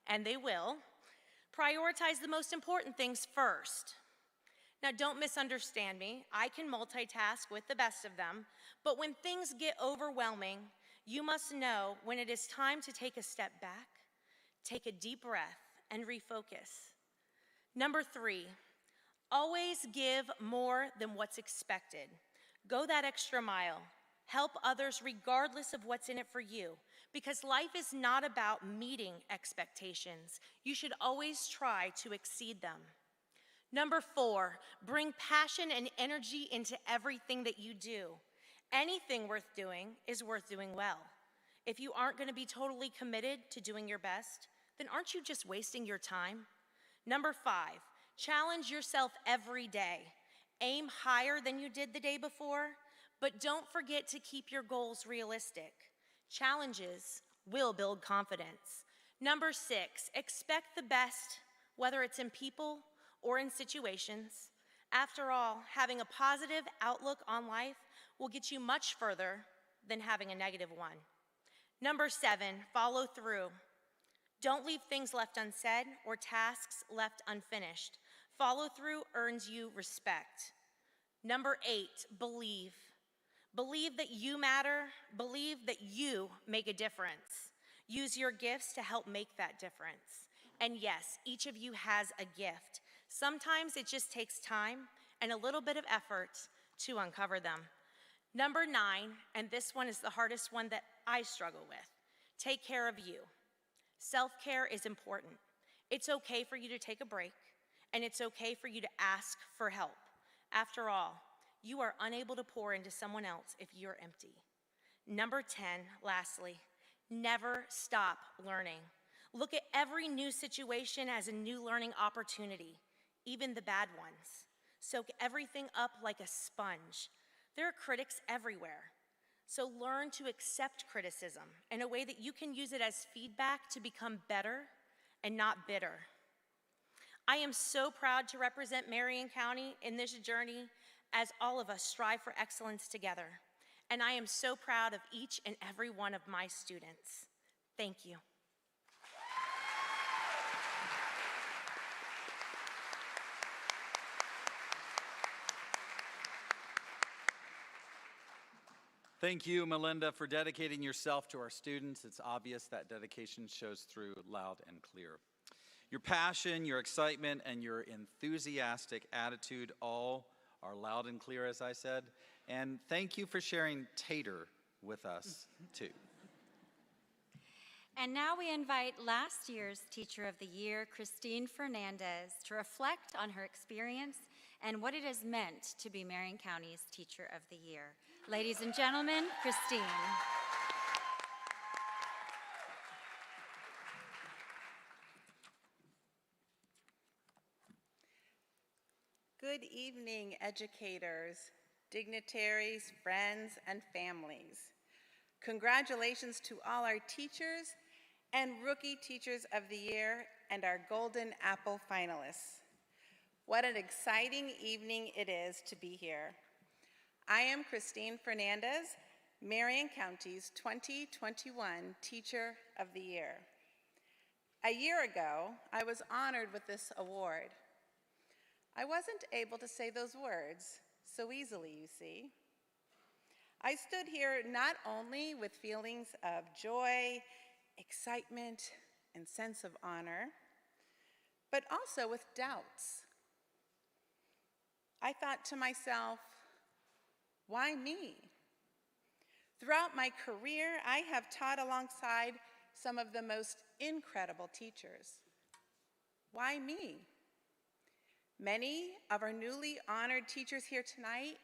and they will, prioritize the most important things first. Now, don't misunderstand me. I can multitask with the best of them, but when things get overwhelming, you must know when it is time to take a step back, take a deep breath, and refocus. Number 3, always give more than what's expected. Go that extra mile. Help others regardless of what's in it for you, because life is not about meeting expectations. You should always try to exceed them. Number 4, bring passion and energy into everything that you do. Anything worth doing is worth doing well. If you aren't going to be totally committed to doing your best, then aren't you just wasting your time? Number 5, challenge yourself every day. Aim higher than you did the day before, but don't forget to keep your goals realistic. Challenges will build confidence. Number 6, expect the best, whether it's in people or in situations. After all, having a positive outlook on life will get you much further than having a negative one. Number 7, follow through. Don't leave things left unsaid or tasks left unfinished. Follow through earns you respect. Number 8, believe. Believe that you matter. Believe that you make a difference. Use your gifts to help make that difference. And yes, each of you has a gift. Sometimes it just takes time and a little bit of effort to uncover them. Number 9, and this one is the hardest one that I struggle with, take care of you. Self-care is important. It's okay for you to take a break, and it's okay for you to ask for help. After all, you are unable to pour into someone else if you're empty. Number 10, lastly, never stop learning. Look at every new situation as a new learning opportunity, even the bad ones. Soak everything up like a sponge. There are critics everywhere. So learn to accept criticism in a way that you can use it as feedback to become better and not bitter. I am so proud to represent Marion County in this journey as all of us strive for excellence together. And I am so proud of each and every one of my students. Thank you. Thank you, Melinda, for dedicating yourself to our students. It's obvious that dedication shows through loud and clear. Your passion, your excitement, and your enthusiastic attitude all are loud and clear, as I said. And thank you for sharing Tater with us, too. And now we invite last year's Teacher of the Year, Christine Fernandez, to reflect on her experience and what it has meant to be Marion County's Teacher of the Year. Ladies and gentlemen, Christine. Good evening, educators, dignitaries, friends, and families. Congratulations to all our teachers and Rookie Teachers of the Year and our Golden Apple finalists. What an exciting evening it is to be here. I am Christine Fernandez, Marion County's 2021 Teacher of the Year. A year ago, I was honored with this award. I wasn't able to say those words so easily, you see. I stood here not only with feelings of joy, excitement, and sense of honor, but also with doubts. I thought to myself, why me? Throughout my career, I have taught alongside some of the most incredible teachers. Why me? Many of our newly honored teachers here tonight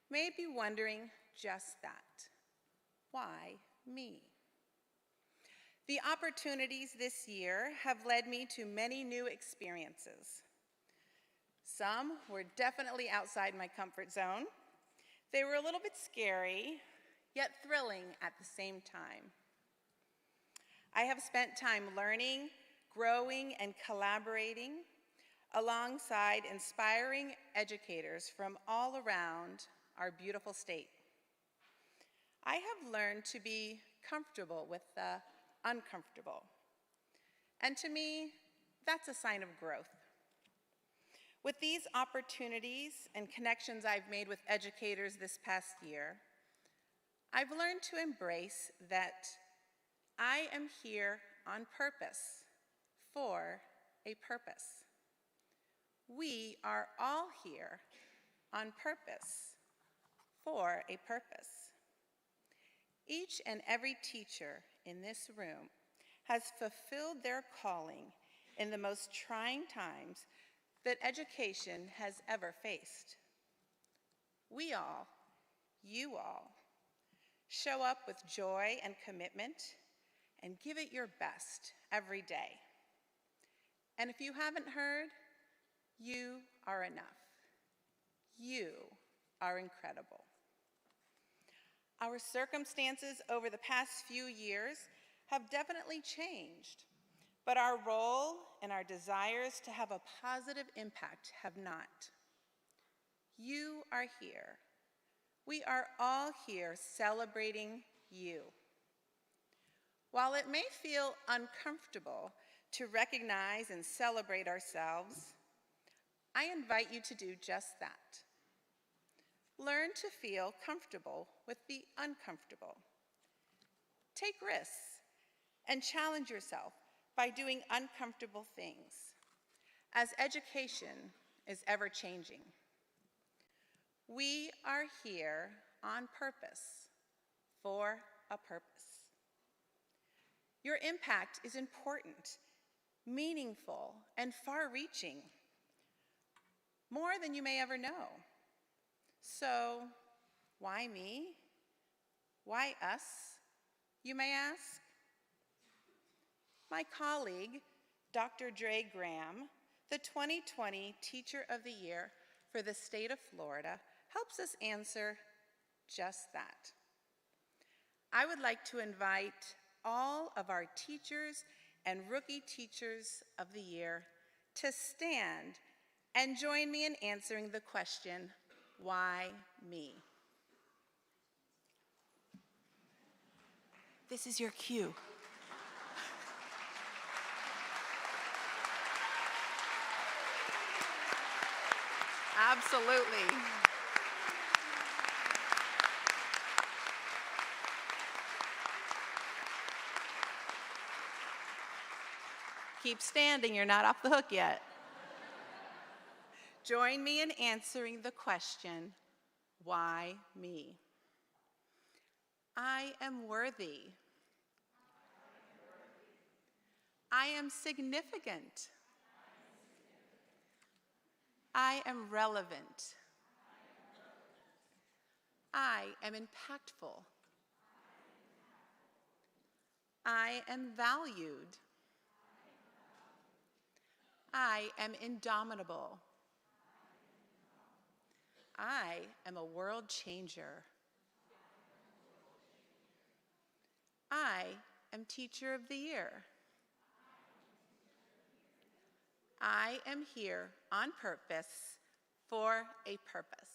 may be wondering just that. Why me? The opportunities this year have led me to many new experiences. Some were definitely outside my comfort zone. They were a little bit scary, yet thrilling at the same time. I have spent time learning, growing, and collaborating alongside inspiring educators from all around our beautiful state. I have learned to be comfortable with the uncomfortable. And to me, that's a sign of growth. With these opportunities and connections I've made with educators this past year, I've learned to embrace that I am here on purpose, for a purpose. We are all here on purpose, for a purpose. Each and every teacher in this room has fulfilled their calling in the most trying times that education has ever faced. We all, you all, show up with joy and commitment and give it your best every day. And if you haven't heard, you are enough. You are incredible. Our circumstances over the past few years have definitely changed, but our role and our desires to have a positive impact have not. You are here. We are all here celebrating you. While it may feel uncomfortable to recognize and celebrate ourselves, I invite you to do just that. Learn to feel comfortable with the uncomfortable. Take risks and challenge yourself by doing uncomfortable things, as education is ever changing. We are here on purpose, for a purpose. Your impact is important, meaningful, and far-reaching, more than you may ever know. So, why me? Why us, you may ask? My colleague, Dr. Dre Graham, the 2020 Teacher of the Year for the state of Florida, helps us answer just that. I would like to invite all of our teachers and Rookie Teachers of the Year to stand and join me in answering the question, why me? This is your cue. Absolutely. Keep standing, you're not off the hook yet. Join me in answering the question, why me? I am worthy. I am significant. I am relevant. I am impactful. I am valued. I am indomitable. I am a world changer. I am Teacher of the Year. I am here on purpose for a purpose.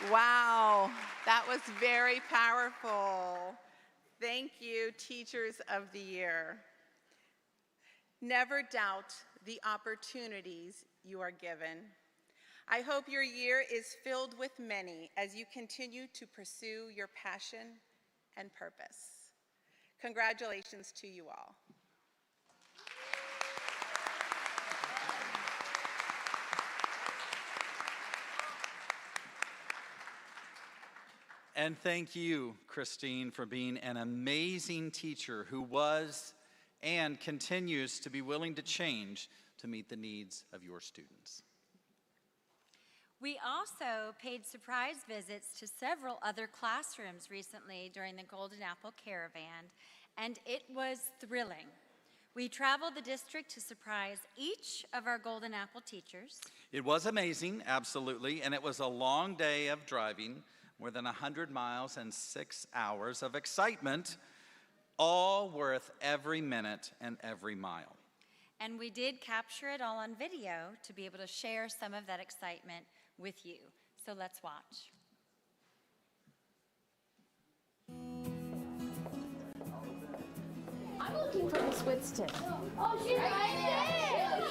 Wow, that was very powerful. Thank you, Teachers of the Year. Never doubt the opportunities you are given. I hope your year is filled with many as you continue to pursue your passion and purpose. Congratulations to you all. And thank you, Christine, for being an amazing teacher who was and continues to be willing to change to meet the needs of your students. We also paid surprise visits to several other classrooms recently during the Golden Apple Caravan, and it was thrilling. We traveled the district to surprise each of our Golden Apple teachers. It was amazing, absolutely, and it was a long day of driving, more than 100 miles and 6 hours of excitement, all worth every minute and every mile. And we did capture it all on video to be able to share some of that excitement with you. So let's watch. I'm looking for Miss Winston. Oh, she's right there.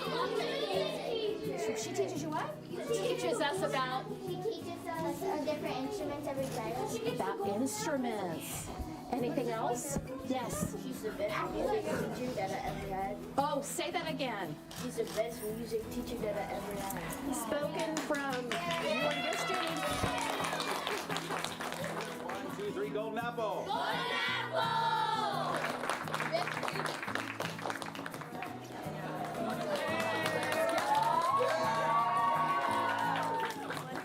She teaches you what? She teaches us about. She teaches us different instruments every day. About instruments. Anything else? Yes. She's the best music teacher that I ever had. Oh, say that again. She's the best music teacher that I ever had. Spoken from you and your students. 1, 2, 3, Golden Apple. Golden Apple!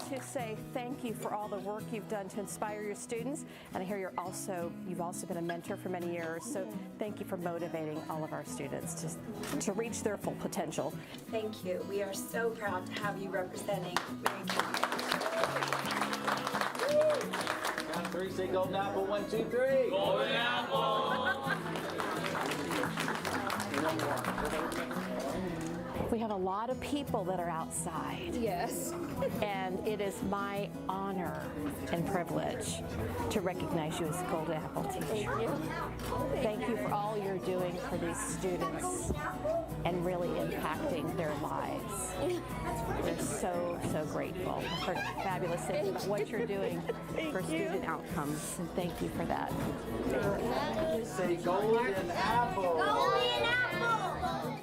To say thank you for all the work you've done to inspire your students, and I hear you've also been a mentor for many years, so thank you for motivating all of our students to reach their full potential. Thank you. We are so proud to have you representing Marion County. Count 3, say Golden Apple. 1, 2, 3. Golden Apple! We have a lot of people that are outside. Yes. And it is my honor and privilege to recognize you as a Golden Apple teacher. Thank you. Thank you for all you're doing for these students and really impacting their lives. We're so, so grateful. I've heard fabulous things about what you're doing for student outcomes, and thank you for that. Say Golden Apple. Golden Apple!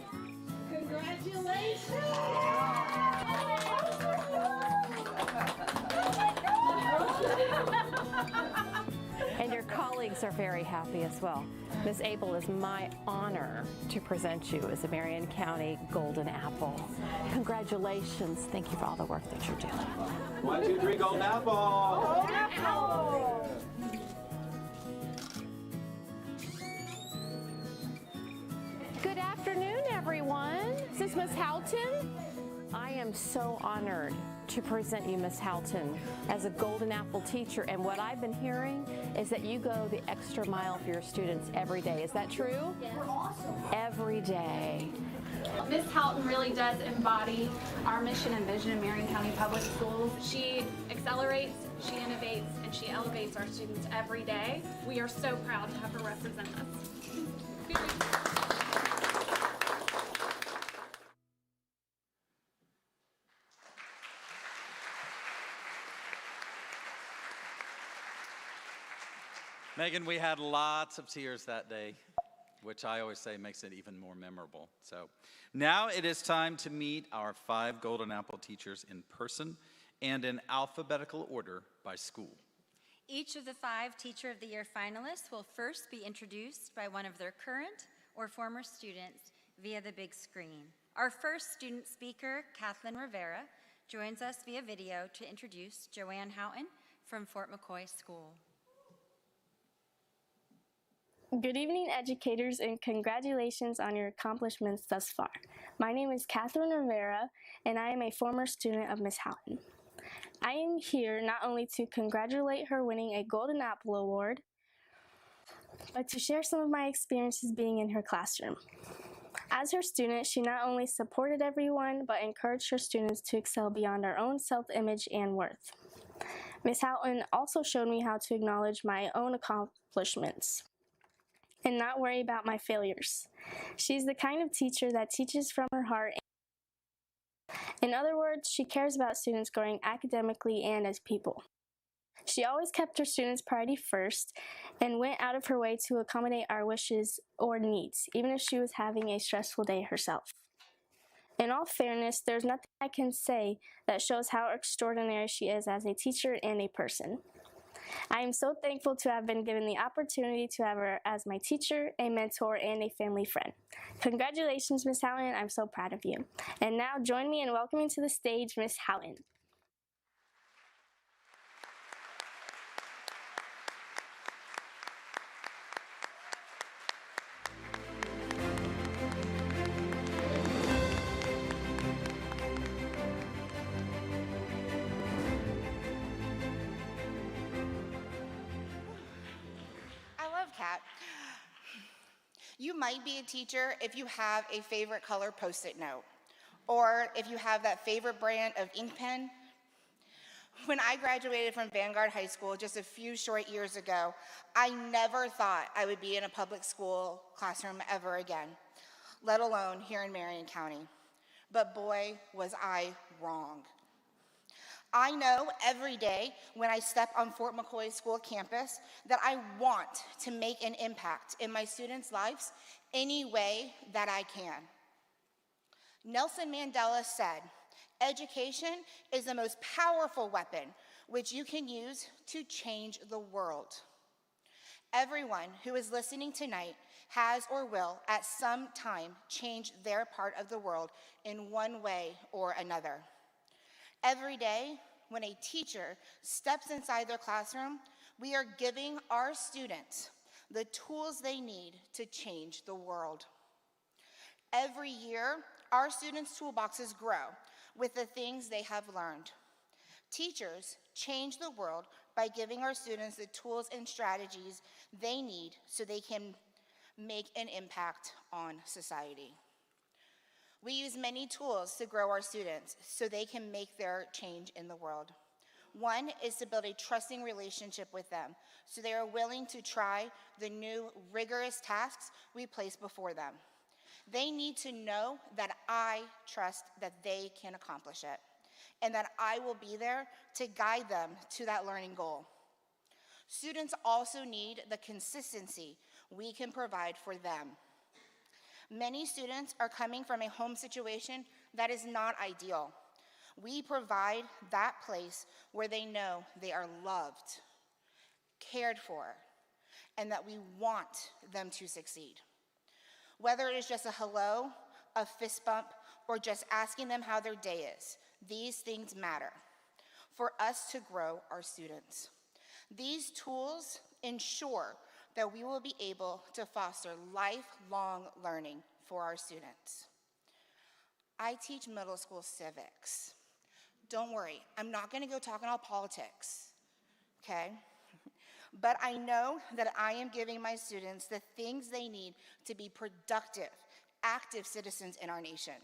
And your colleagues are very happy as well. Ms. Abel, it is my honor to present you as a Marion County Golden Apple. Congratulations. Thank you for all the work that you're doing. 1, 2, 3, Golden Apple. Golden Apple! Good afternoon, everyone. Is this Ms. Houghton? I am so honored to present you, Ms. Houghton, as a Golden Apple teacher. And what I've been hearing is that you go the extra mile for your students every day. Is that true? Yeah. We're awesome. Every day. Ms. Houghton really does embody our mission and vision in Marion County Public Schools. She accelerates, she innovates, and she elevates our students every day. We are so proud to have her represent us. Megan, we had lots of tears that day, which I always say makes it even more memorable. So now it is time to meet our 5 Golden Apple teachers in person and in alphabetical order by school. Each of the 5 Teacher of the Year finalists will first be introduced by one of their current or former students via the big screen. Our first student speaker, Kathleen Rivera, joins us via video to introduce Joanne Houghton from Fort McCoy School. Good evening, educators, and congratulations on your accomplishments thus far. My name is Catherine Rivera, and I am a former student of Ms. Houghton. I am here not only to congratulate her winning a Golden Apple Award, but to share some of my experiences being in her classroom. As her student, she not only supported everyone, but encouraged her students to excel beyond our own self-image and worth. Ms. Houghton also showed me how to acknowledge my own accomplishments and not worry about my failures. She's the kind of teacher that teaches from her heart. In other words, she cares about students growing academically and as people. She always kept her students' priority first and went out of her way to accommodate our wishes or needs, even if she was having a stressful day herself. In all fairness, there's nothing I can say that shows how extraordinary she is as a teacher and a person. I am so thankful to have been given the opportunity to have her as my teacher, a mentor, and a family friend. Congratulations, Ms. Houghton. I'm so proud of you. And now join me in welcoming to the stage Ms. Houghton. Kat. You might be a teacher if you have a favorite color Post-it note, or if you have that favorite brand of ink pen. When I graduated from Vanguard High School just a few short years ago, I never thought I would be in a public school classroom ever again, let alone here in Marion County. But boy, was I wrong. I know every day when I step on Fort McCoy School campus that I want to make an impact in my students' lives any way that I can. Nelson Mandela said, "Education is the most powerful weapon which you can use to change the world." Everyone who is listening tonight has or will at some time change their part of the world in one way or another. Every day, when a teacher steps inside their classroom, we are giving our students the tools they need to change the world. Every year, our students' toolboxes grow with the things they have learned. Teachers change the world by giving our students the tools and strategies they need so they can make an impact on society. We use many tools to grow our students so they can make their change in the world. One is to build a trusting relationship with them so they are willing to try the new rigorous tasks we place before them. They need to know that I trust that they can accomplish it and that I will be there to guide them to that learning goal. Students also need the consistency we can provide for them. Many students are coming from a home situation that is not ideal. We provide that place where they know they are loved, cared for, and that we want them to succeed. Whether it is just a hello, a fist bump, or just asking them how their day is, these things matter for us to grow our students. These tools ensure that we will be able to foster lifelong learning for our students. I teach middle school civics. Don't worry, I'm not gonna go talking all politics, okay? But I know that I am giving my students the things they need to be productive, active citizens in our nation.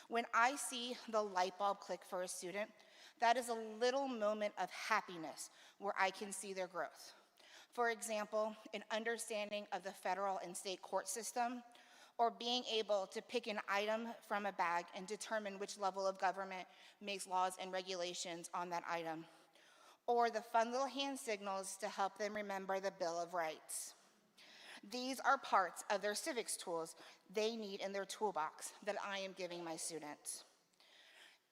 When I see the light bulb click for a student, that is a little moment of happiness where I can see their growth. For example, an understanding of the federal and state court system, or being able to pick an item from a bag and determine which level of government makes laws and regulations on that item, or the fun little hand signals to help them remember the Bill of Rights. These are parts of their civics tools they need in their toolbox that I am giving my students.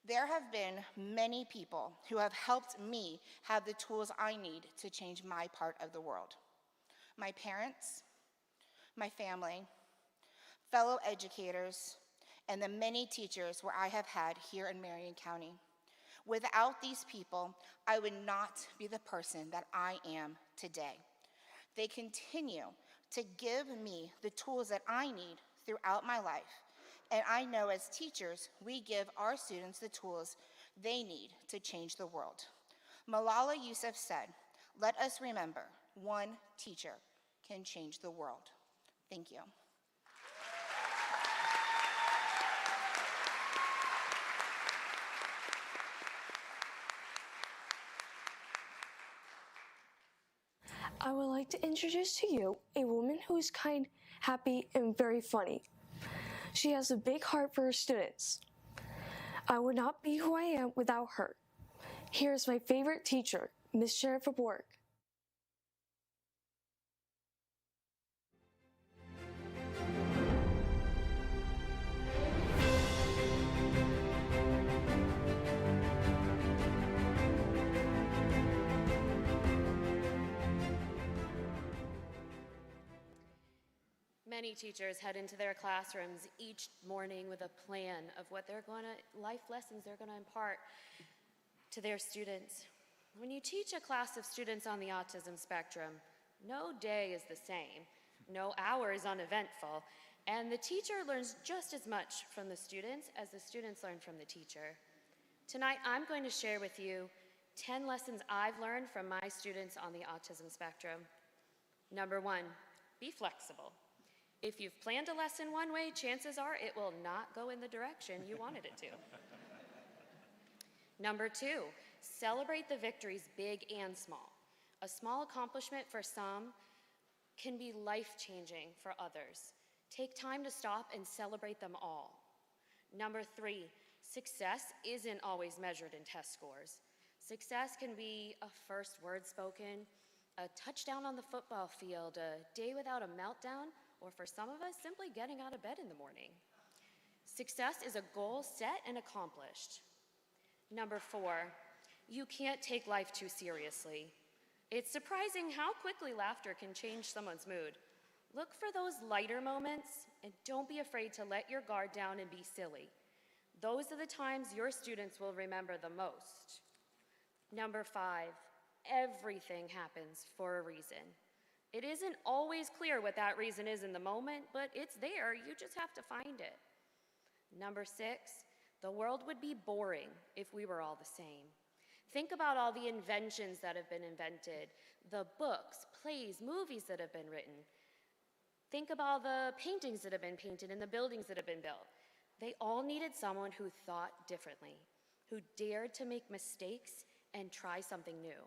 There have been many people who have helped me have the tools I need to change my part of the world. My parents, my family, fellow educators, and the many teachers where I have had here in Marion County. Without these people, I would not be the person that I am today. They continue to give me the tools that I need throughout my life. And I know as teachers, we give our students the tools they need to change the world. Malala Yousafzai said, "Let us remember, one teacher can change the world." Thank you. I would like to introduce to you a woman who is kind, happy, and very funny. She has a big heart for her students. I would not be who I am without her. Here is my favorite teacher, Miss Jennifer Borg. Many teachers head into their classrooms each morning with a plan of what life lessons they're going to impart to their students. When you teach a class of students on the autism spectrum, no day is the same, no hour is uneventful, and the teacher learns just as much from the students as the students learn from the teacher. Tonight, I'm going to share with you 10 lessons I've learned from my students on the autism spectrum. Number 1, be flexible. If you've planned a lesson one way, chances are it will not go in the direction you wanted it to. Number 2, celebrate the victories big and small. A small accomplishment for some can be life-changing for others. Take time to stop and celebrate them all. Number 3, success isn't always measured in test scores. Success can be a first word spoken, a touchdown on the football field, a day without a meltdown, or for some of us, simply getting out of bed in the morning. Success is a goal set and accomplished. Number 4, you can't take life too seriously. It's surprising how quickly laughter can change someone's mood. Look for those lighter moments and don't be afraid to let your guard down and be silly. Those are the times your students will remember the most. Number 5, everything happens for a reason. It isn't always clear what that reason is in the moment, but it's there, you just have to find it. Number 6, the world would be boring if we were all the same. Think about all the inventions that have been invented, the books, plays, movies that have been written. Think about the paintings that have been painted and the buildings that have been built. They all needed someone who thought differently, who dared to make mistakes and try something new.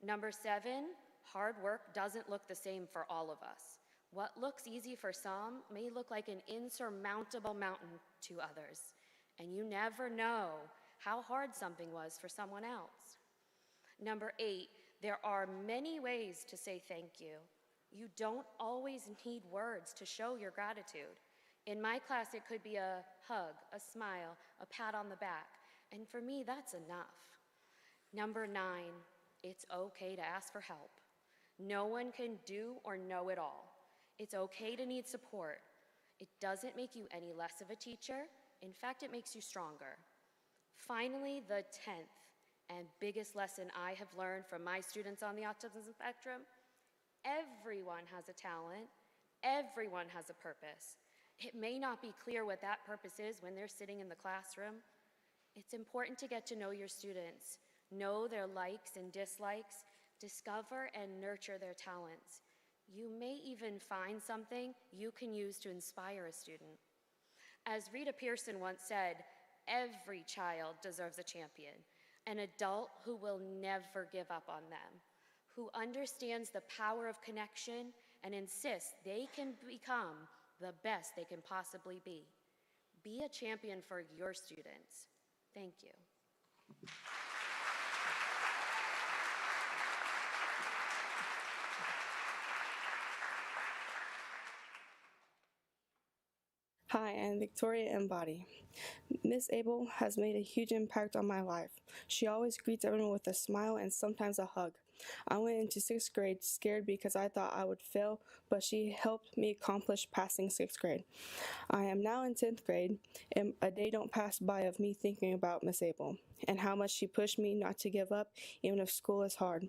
Number 7, hard work doesn't look the same for all of us. What looks easy for some may look like an insurmountable mountain to others, and you never know how hard something was for someone else. Number 8, there are many ways to say thank you. You don't always need words to show your gratitude. In my class, it could be a hug, a smile, a pat on the back, and for me, that's enough. Number 9, it's okay to ask for help. No one can do or know it all. It's okay to need support. It doesn't make you any less of a teacher. In fact, it makes you stronger. Finally, the 10th and biggest lesson I have learned from my students on the autism spectrum, everyone has a talent, everyone has a purpose. It may not be clear what that purpose is when they're sitting in the classroom. It's important to get to know your students, know their likes and dislikes, discover and nurture their talents. You may even find something you can use to inspire a student. As Rita Pearson once said, every child deserves a champion, an adult who will never give up on them, who understands the power of connection and insists they can become the best they can possibly be. Be a champion for your students. Thank you. Hi, I'm Victoria Embody. Miss Abel has made a huge impact on my life. She always greets everyone with a smile and sometimes a hug. I went into 6th grade scared because I thought I would fail, but she helped me accomplish passing 6th grade. I am now in 10th grade, and a day don't pass by of me thinking about Miss Abel and how much she pushed me not to give up even if school is hard.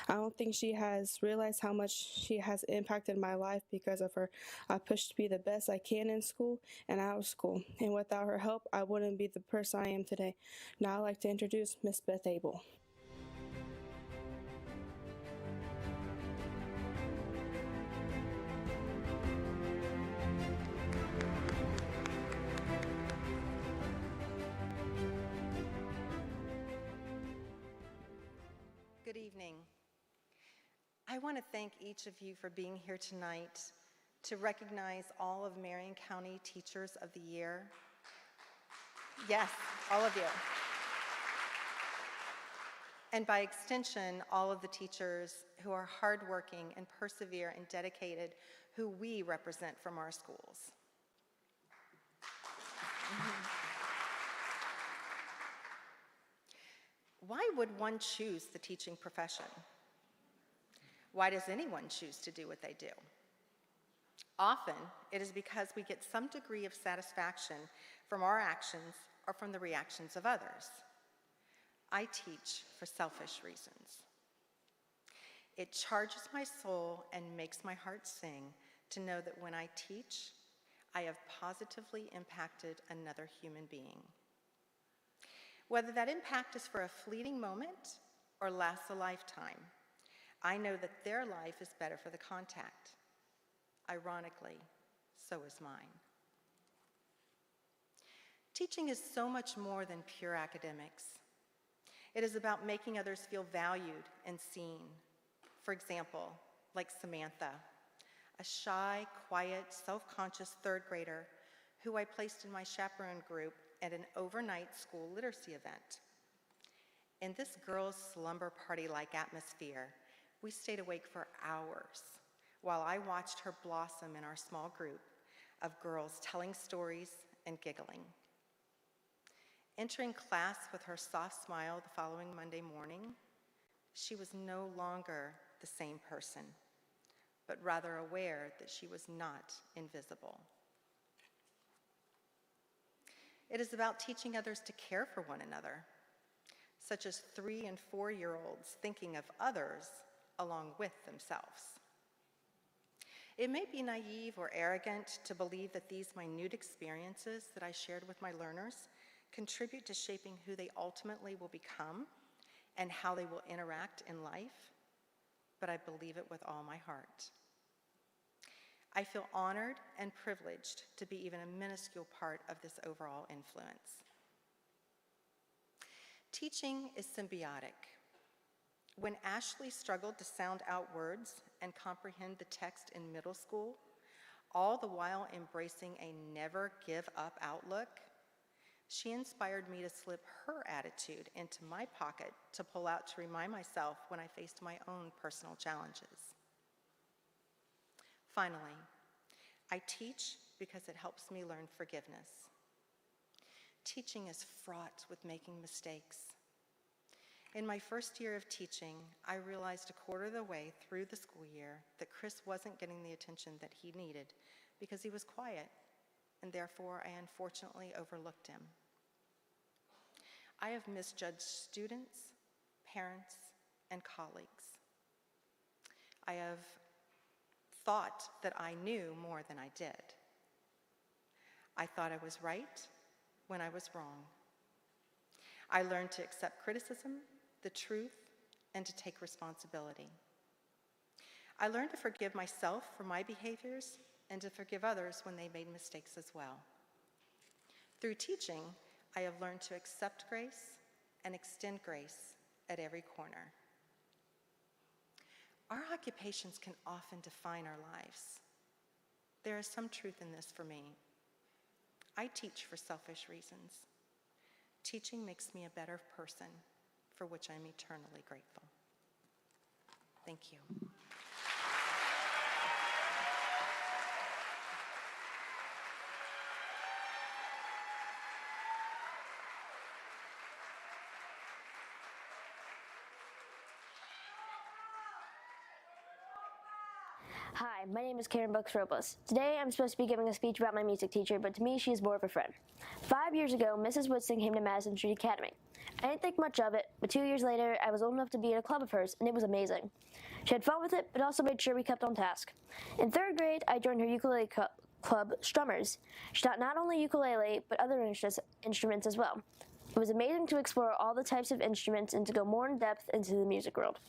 I don't think she has realized how much she has impacted my life because of her. I pushed to be the best I can in school and out of school, and without her help, I wouldn't be the person I am today. Now I'd like to introduce Miss Beth Abel. Good evening. I want to thank each of you for being here tonight to recognize all of Marion County Teachers of the Year. Yes, all of you. And by extension, all of the teachers who are hardworking and persevere and dedicated, who we represent from our schools. Why would one choose the teaching profession? Why does anyone choose to do what they do? Often, it is because we get some degree of satisfaction from our actions or from the reactions of others. I teach for selfish reasons. It charges my soul and makes my heart sing to know that when I teach, I have positively impacted another human being. Whether that impact is for a fleeting moment or lasts a lifetime, I know that their life is better for the contact. Ironically, so is mine. Teaching is so much more than pure academics. It is about making others feel valued and seen. For example, like Samantha, a shy, quiet, self-conscious third grader who I placed in my chaperone group at an overnight school literacy event. In this girls' slumber party-like atmosphere, we stayed awake for hours while I watched her blossom in our small group of girls telling stories and giggling. Entering class with her soft smile the following Monday morning, she was no longer the same person, but rather aware that she was not invisible. It is about teaching others to care for one another, such as 3- and 4-year-olds thinking of others along with themselves. It may be naive or arrogant to believe that these minute experiences that I shared with my learners contribute to shaping who they ultimately will become and how they will interact in life, but I believe it with all my heart. I feel honored and privileged to be even a minuscule part of this overall influence. Teaching is symbiotic. When Ashley struggled to sound out words and comprehend the text in middle school, all the while embracing a never give up outlook, she inspired me to slip her attitude into my pocket to pull out to remind myself when I faced my own personal challenges. Finally, I teach because it helps me learn forgiveness. Teaching is fraught with making mistakes. In my first year of teaching, I realized a quarter of the way through the school year that Chris wasn't getting the attention that he needed because he was quiet, and therefore I unfortunately overlooked him. I have misjudged students, parents, and colleagues. I have thought that I knew more than I did. I thought I was right when I was wrong. I learned to accept criticism, the truth, and to take responsibility. I learned to forgive myself for my behaviors and to forgive others when they made mistakes as well. Through teaching, I have learned to accept grace and extend grace at every corner. Our occupations can often define our lives. There is some truth in this for me. I teach for selfish reasons. Teaching makes me a better person, for which I'm eternally grateful. Thank you. Hi, my name is Karen Brooks-Robles. Today I'm supposed to be giving a speech about my music teacher, but to me she is more of a friend. 5 years ago, Mrs. Woodson came to Madison Street Academy. I didn't think much of it, but 2 years later, I was old enough to be in a club of hers, and it was amazing. She had fun with it, but also made sure we kept on task. In 3rd grade, I joined her ukulele club, Strummers. She taught not only ukulele, but other instruments as well. It was amazing to explore all the types of instruments and to go more in depth into the music world.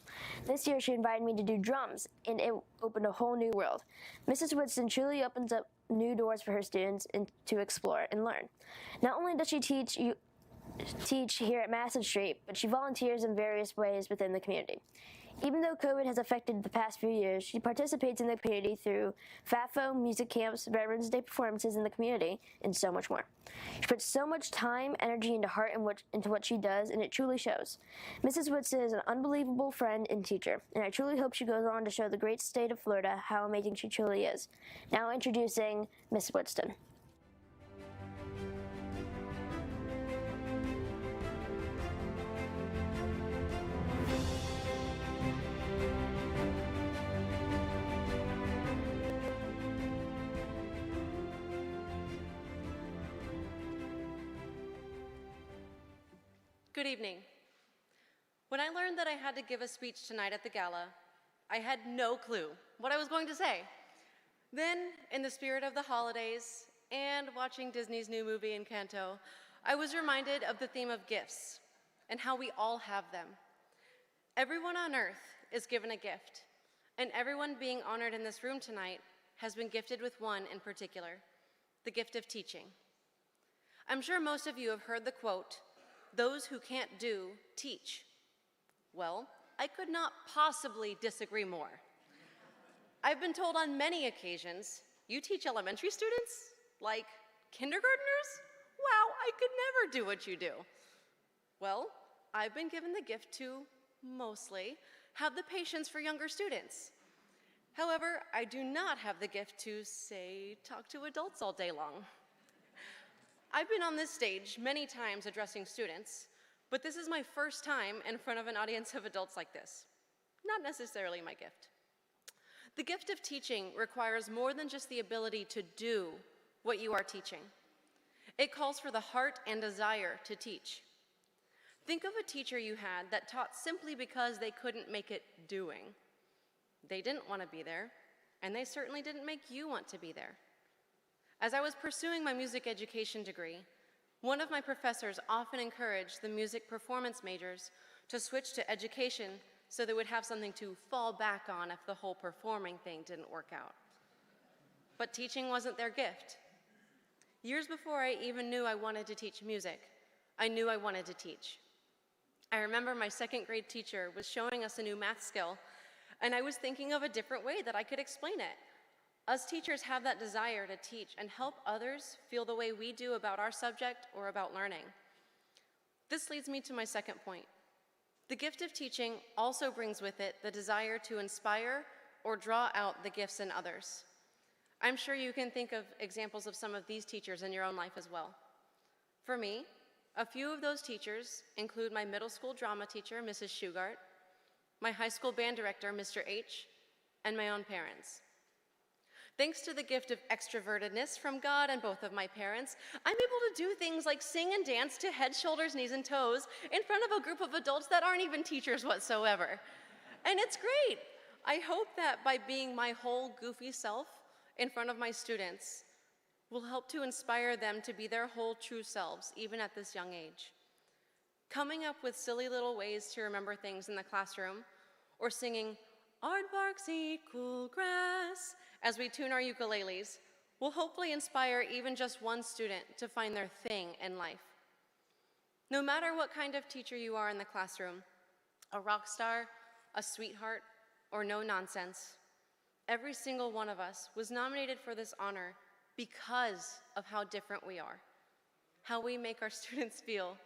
This year she invited me to do drums, and it opened a whole new world. Mrs. Woodson truly opens up new doors for her students and to explore and learn. Not only does she teach here at Madison Street, but she volunteers in various ways within the community. Even though COVID has affected the past few years, she participates in the community through FAFO, music camps, Veterans Day performances in the community, and so much more. She puts so much time, energy, and heart into what she does, and it truly shows. Mrs. Woodson is an unbelievable friend and teacher, and I truly hope she goes on to show the great state of Florida how amazing she truly is. Now introducing Miss Woodson. Good evening. When I learned that I had to give a speech tonight at the gala, I had no clue what I was going to say. Then, in the spirit of the holidays and watching Disney's new movie Encanto, I was reminded of the theme of gifts and how we all have them. Everyone on earth is given a gift, and everyone being honored in this room tonight has been gifted with one in particular, the gift of teaching. I'm sure most of you have heard the quote, "Those who can't do, teach." Well, I could not possibly disagree more. I've been told on many occasions, "You teach elementary students? Like kindergartners? Wow, I could never do what you do." Well, I've been given the gift to, mostly, have the patience for younger students. However, I do not have the gift to, say, talk to adults all day long. I've been on this stage many times addressing students, but this is my first time in front of an audience of adults like this. Not necessarily my gift. The gift of teaching requires more than just the ability to do what you are teaching. It calls for the heart and desire to teach. Think of a teacher you had that taught simply because they couldn't make it doing. They didn't want to be there, and they certainly didn't make you want to be there. As I was pursuing my music education degree, one of my professors often encouraged the music performance majors to switch to education so they would have something to fall back on if the whole performing thing didn't work out. But teaching wasn't their gift. Years before I even knew I wanted to teach music, I knew I wanted to teach. I remember my 2nd grade teacher was showing us a new math skill, and I was thinking of a different way that I could explain it. Us teachers have that desire to teach and help others feel the way we do about our subject or about learning. This leads me to my second point. The gift of teaching also brings with it the desire to inspire or draw out the gifts in others. I'm sure you can think of examples of some of these teachers in your own life as well. For me, a few of those teachers include my middle school drama teacher, Mrs. Shugart, my high school band director, Mr. H., and my own parents. Thanks to the gift of extrovertedness from God and both of my parents, I'm able to do things like sing and dance to head, shoulders, knees, and toes in front of a group of adults that aren't even teachers whatsoever. And it's great. I hope that by being my whole goofy self in front of my students will help to inspire them to be their whole true selves, even at this young age. Coming up with silly little ways to remember things in the classroom, or singing, "Aardvarks eat cool grass," as we tune our ukuleles, will hopefully inspire even just one student to find their thing in life. No matter what kind of teacher you are in the classroom, a rock star, a sweetheart, or no nonsense, every single one of us was nominated for this honor because of how different we are, how we make our students feel,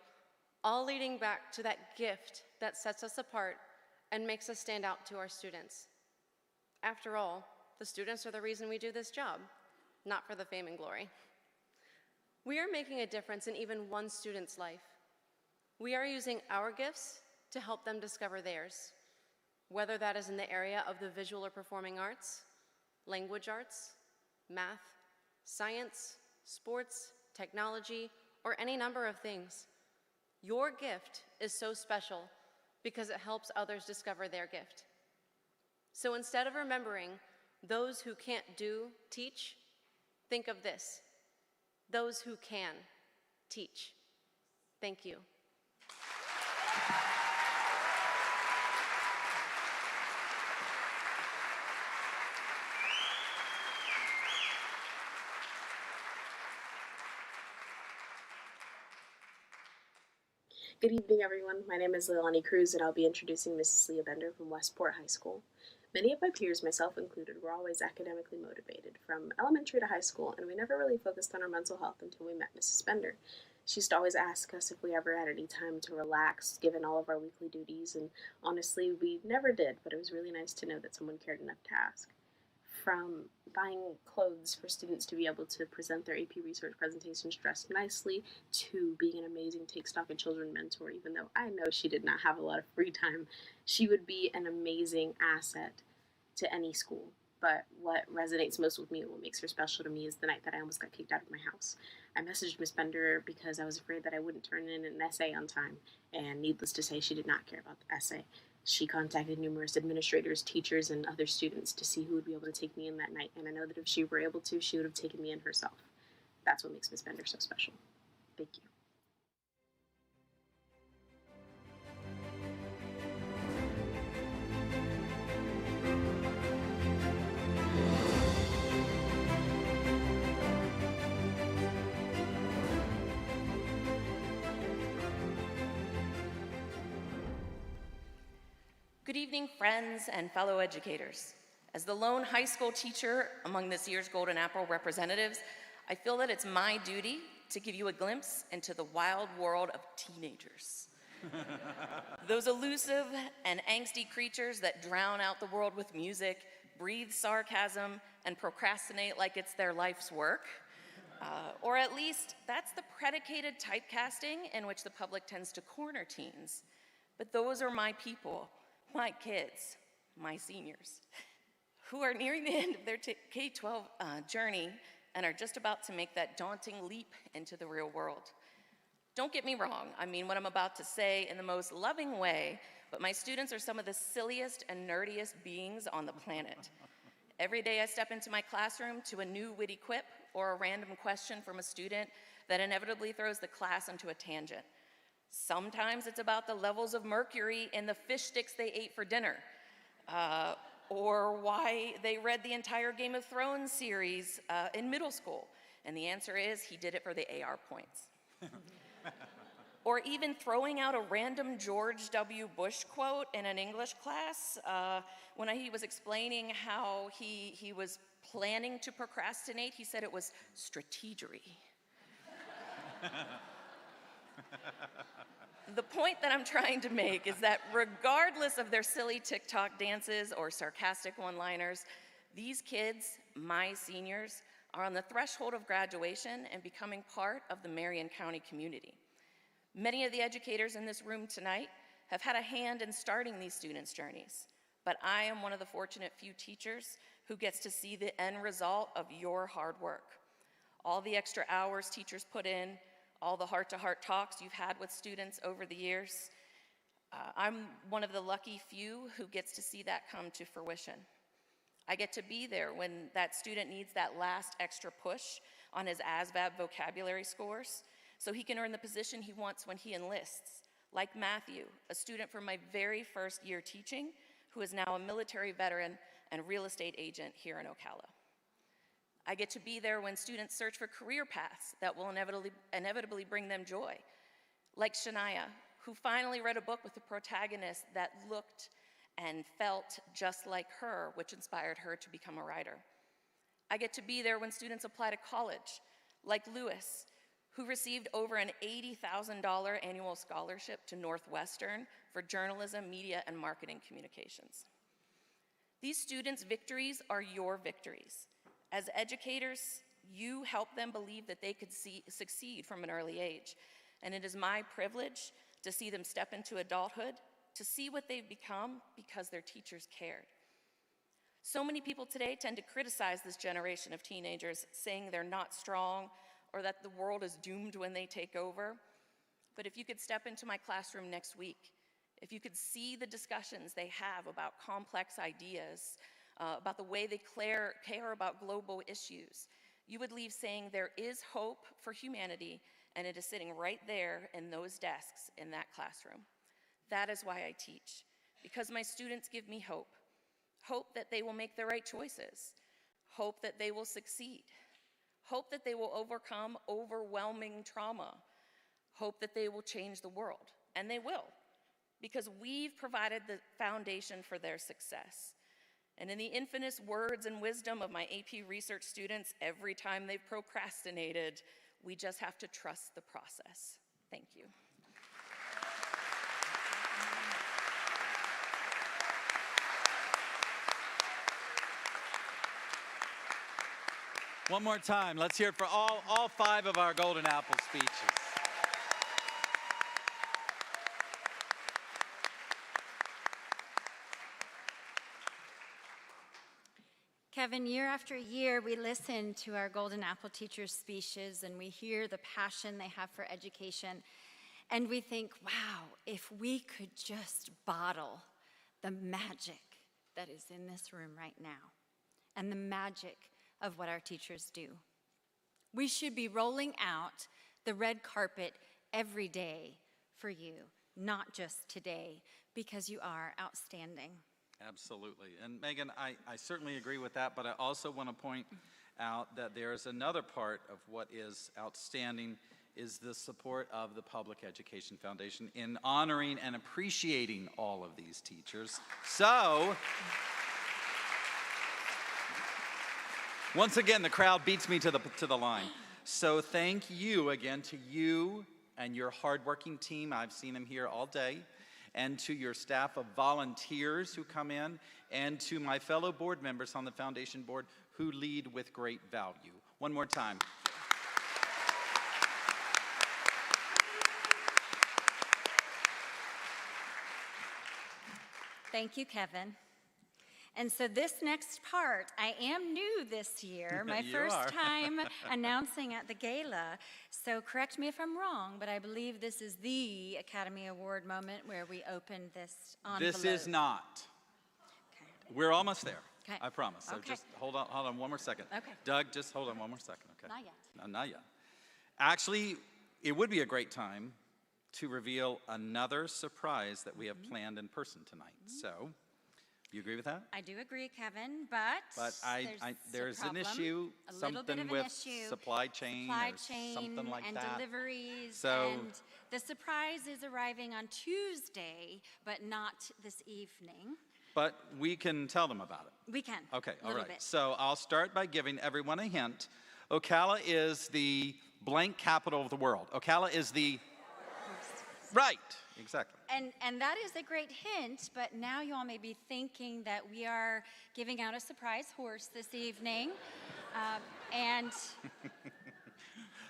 all leading back to that gift that sets us apart and makes us stand out to our students. After all, the students are the reason we do this job, not for the fame and glory. We are making a difference in even one student's life. We are using our gifts to help them discover theirs, whether that is in the area of the visual or performing arts, language arts, math, science, sports, technology, or any number of things. Your gift is so special because it helps others discover their gift. So instead of remembering those who can't do, teach, think of this: those who can teach. Thank you. Good evening, everyone. My name is Leilani Cruz, and I'll be introducing Mrs. Leah Bender from Westport High School. Many of my peers, myself included, were always academically motivated from elementary to high school, and we never really focused on our mental health until we met Mrs. Bender. She used to always ask us if we ever had any time to relax, given all of our weekly duties, and honestly, we never did, but it was really nice to know that someone cared enough to ask. From buying clothes for students to be able to present their AP research presentations dressed nicely, to being an amazing Take Stock in Children mentor. Even though I know she did not have a lot of free time, she would be an amazing asset to any school. But what resonates most with me and what makes her special to me is the night that I almost got kicked out of my house. I messaged Miss Bender because I was afraid that I wouldn't turn in an essay on time, and needless to say, she did not care about the essay. She contacted numerous administrators, teachers, and other students to see who would be able to take me in that night, and I know that if she were able to, she would have taken me in herself. That's what makes Miss Bender so special. Thank you. Good evening, friends and fellow educators. As the lone high school teacher among this year's Golden Apple representatives, I feel that it's my duty to give you a glimpse into the wild world of teenagers. Those elusive and angsty creatures that drown out the world with music, breathe sarcasm, and procrastinate like it's their life's work. Or at least that's the predicated typecasting in which the public tends to corner teens. But those are my people. My kids, my seniors, who are nearing the end of their K-12 journey and are just about to make that daunting leap into the real world. Don't get me wrong, I mean what I'm about to say in the most loving way, but my students are some of the silliest and nerdiest beings on the planet. Every day I step into my classroom to a new witty quip or a random question from a student that inevitably throws the class into a tangent. Sometimes it's about the levels of mercury in the fish sticks they ate for dinner, or why they read the entire Game of Thrones series in middle school. And the answer is he did it for the AR points. Or even throwing out a random George W. Bush quote in an English class when he was explaining how he was planning to procrastinate. He said it was strategery. The point that I'm trying to make is that regardless of their silly TikTok dances or sarcastic one-liners, these kids, my seniors, are on the threshold of graduation and becoming part of the Marion County community. Many of the educators in this room tonight have had a hand in starting these students' journeys, but I am one of the fortunate few teachers who gets to see the end result of your hard work. All the extra hours teachers put in, all the heart-to-heart talks you've had with students over the years. I'm one of the lucky few who gets to see that come to fruition. I get to be there when that student needs that last extra push on his ASVAB vocabulary scores so he can earn the position he wants when he enlists, like Matthew, a student from my very first year teaching, who is now a military veteran and real estate agent here in Ocala. I get to be there when students search for career paths that will inevitably bring them joy, like Shania, who finally read a book with a protagonist that looked and felt just like her, which inspired her to become a writer. I get to be there when students apply to college, like Lewis, who received over an $80,000 annual scholarship to Northwestern for journalism, media, and marketing communications. These students' victories are your victories. As educators, you help them believe that they could succeed from an early age. And it is my privilege to see them step into adulthood, to see what they've become because their teachers cared. So many people today tend to criticize this generation of teenagers, saying they're not strong or that the world is doomed when they take over. But if you could step into my classroom next week, if you could see the discussions they have about complex ideas, about the way they care about global issues, you would leave saying there is hope for humanity, and it is sitting right there in those desks in that classroom. That is why I teach, because my students give me hope. Hope that they will make the right choices. Hope that they will succeed. Hope that they will overcome overwhelming trauma. Hope that they will change the world, and they will, because we've provided the foundation for their success. And in the infinite words and wisdom of my AP research students, every time they've procrastinated, we just have to trust the process. Thank you. One more time, let's hear it for all 5 of our Golden Apple speeches. Kevin, year after year, we listen to our Golden Apple teachers' speeches and we hear the passion they have for education. And we think, wow, if we could just bottle the magic that is in this room right now and the magic of what our teachers do. We should be rolling out the red carpet every day for you, not just today, because you are outstanding. Absolutely. And Megan, I certainly agree with that, but I also want to point out that there's another part of what is outstanding is the support of the Public Education Foundation in honoring and appreciating all of these teachers. So, once again, the crowd beats me to the line. So thank you again to you and your hardworking team. I've seen them here all day. And to your staff of volunteers who come in, and to my fellow board members on the foundation board who lead with great value. One more time. Thank you, Kevin. And so this next part, I am new this year, my first time announcing at the gala. So correct me if I'm wrong, but I believe this is the Academy Award moment where we open this envelope. This is not. Okay. We're almost there. Okay. I promise. So Okay. just hold on one more second. Okay. Doug, just hold on one more second, okay? Not yet. No, not yet. Actually, it would be a great time to reveal another surprise that we have planned in person tonight. So, you agree with that? I do agree, Kevin, but there's an problem, issue, a little bit something of an with issue, supply chain or something like and that. deliveries, So, and the surprise is arriving on Tuesday, but not this evening. but we can tell them about it. We can. Okay, a all little right. bit. So I'll start by giving everyone a hint. Ocala is the blank capital of the world. Ocala is the... Right, exactly. And that is a great hint, but now you all may be thinking that we are giving out a surprise horse this evening. And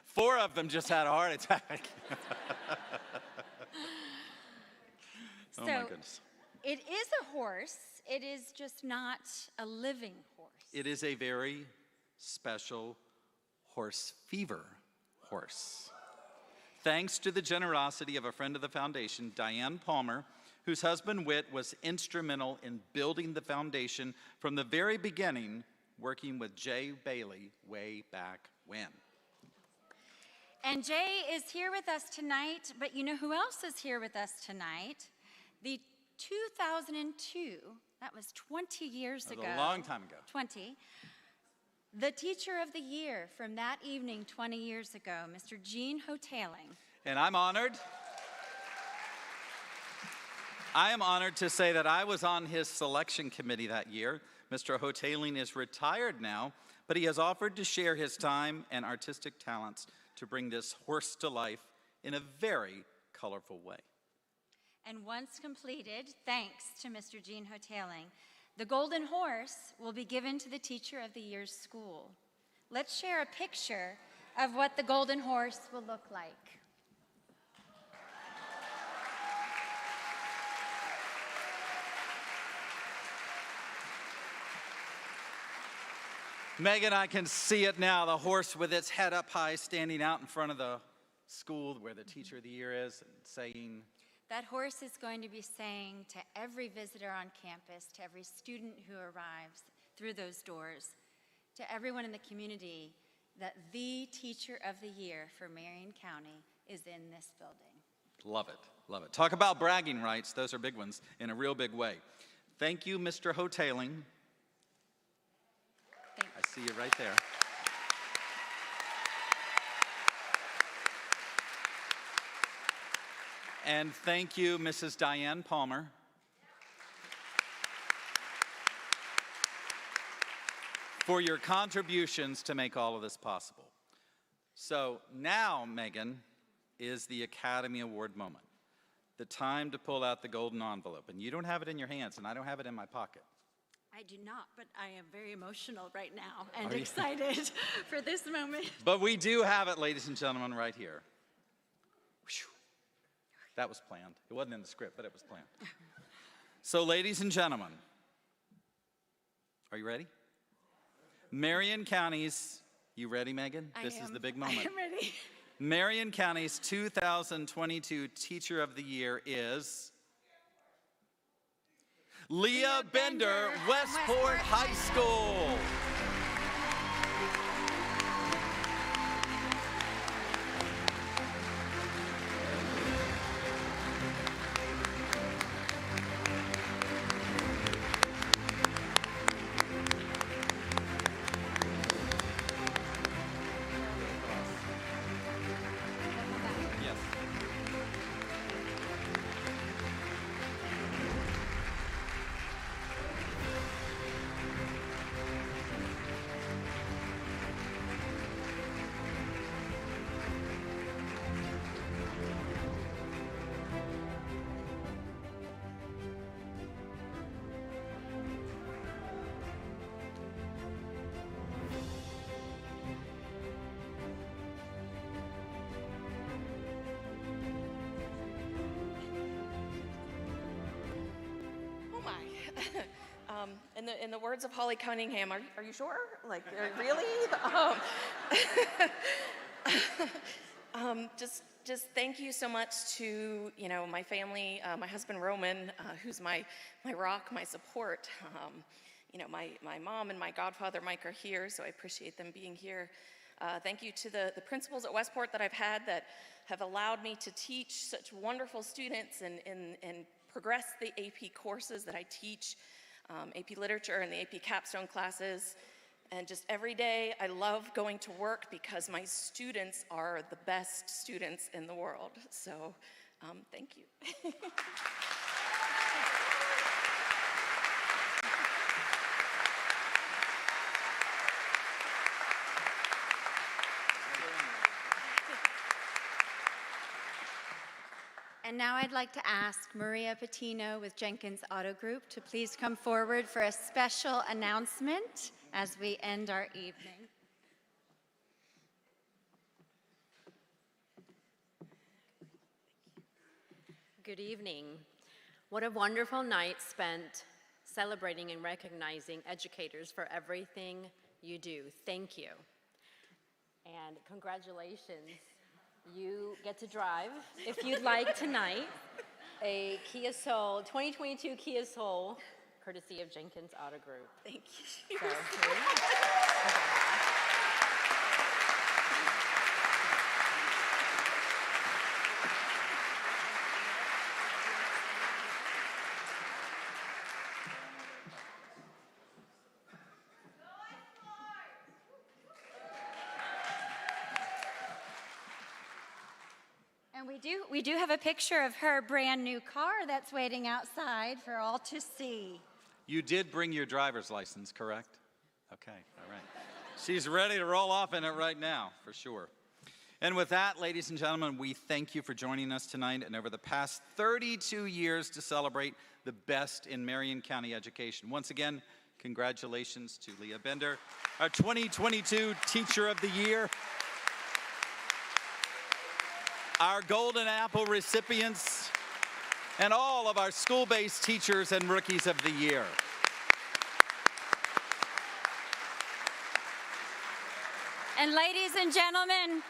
4 of them just had a heart attack. so Oh my goodness. it is a horse, it is just not a living horse. It is a very special horse fever horse. Thanks to the generosity of a friend of the foundation, Diane Palmer, whose husband Whit was instrumental in building the foundation from the very beginning, working with Jay Bailey way back when. And Jay is here with us tonight, but you know who else is here with us tonight? The 2002, that was 20 years ago. That was a long time ago. 20. The Teacher of the Year from that evening 20 years ago, Mr. Gene Hoteling. And I'm honored. I am honored to say that I was on his selection committee that year. Mr. Hoteling is retired now, but he has offered to share his time and artistic talents to bring this horse to life in a very colorful way. And once completed, thanks to Mr. Gene Hoteling, the Golden Horse will be given to the Teacher of the Year's school. Let's share a picture of what the Golden Horse will look like. Megan, I can see it now, the horse with its head up high standing out in front of the school where the Teacher of the Year is and saying, That horse is going to be saying to every visitor on campus, to every student who arrives through those doors, to everyone in the community, that the Teacher of the Year for Marion County is in this building. love it, love it. Talk about bragging rights. Those are big ones in a real big way. Thank you, Mr. Hoteling. I see you right there. And thank you, Mrs. Diane Palmer. For your contributions to make all of this possible. So now, Megan, is the Academy Award moment. The time to pull out the golden envelope. And you don't have it in your hands, and I don't have it in my pocket. I do not, but I am very emotional right now and Are you? excited for this moment. But we do have it, ladies and gentlemen, right here. Whew. That was planned. It wasn't in the script, but it was planned. So, ladies and gentlemen, are you ready? Marion County's, you ready, Megan? This is the big moment. I am ready. Marion County's 2022 Teacher of the Year is Leah Bender, Westport High School. Yes. Oh my. In the words of Holly Cunningham, are you sure? Like, really? Just thank you so much to, my family, my husband Roman, who's my rock, my support. My mom and my godfather Mike are here, so I appreciate them being here. Thank you to the principals at Westport that I've had that have allowed me to teach such wonderful students and progress the AP courses that I teach, AP Literature and the AP Capstone classes. And just every day, I love going to work because my students are the best students in the world. So, thank you. And now I'd like to ask Maria Patino with Jenkins Auto Group to please come forward for a special announcement as we end our evening. Good evening. What a wonderful night spent celebrating and recognizing educators for everything you do. Thank you. And congratulations. You get to drive, if you'd like tonight, a Kia Soul, 2022 Kia Soul, courtesy of Jenkins Auto Group. Thank you. So, And we do have a picture of her brand new car that's waiting outside for all to see. You did bring your driver's license, correct? Okay, all right. She's ready to roll off in it right now, for sure. And with that, ladies and gentlemen, we thank you for joining us tonight and over the past 32 years to celebrate the best in Marion County education. Once again, congratulations to Leah Bender, our 2022 Teacher of the Year. Our Golden Apple recipients, and all of our school-based teachers and rookies of the year. And ladies and gentlemen,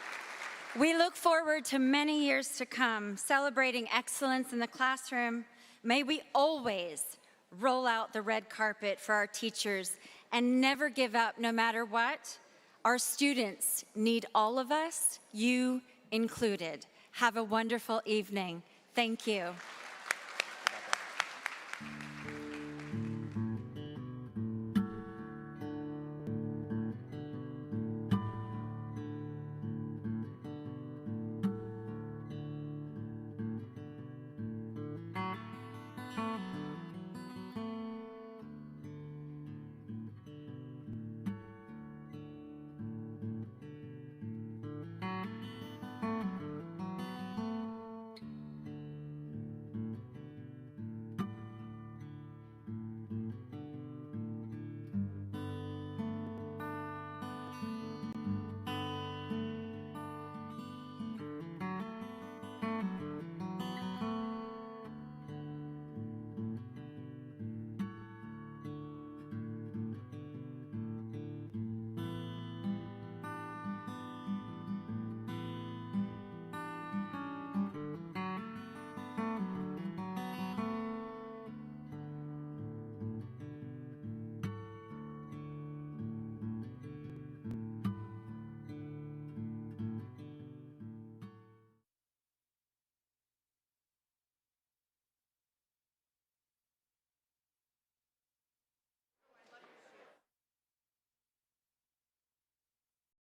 we look forward to many years to come celebrating excellence in the classroom. May we always roll out the red carpet for our teachers and never give up no matter what. Our students need all of us, you included. Have a wonderful evening. Thank you.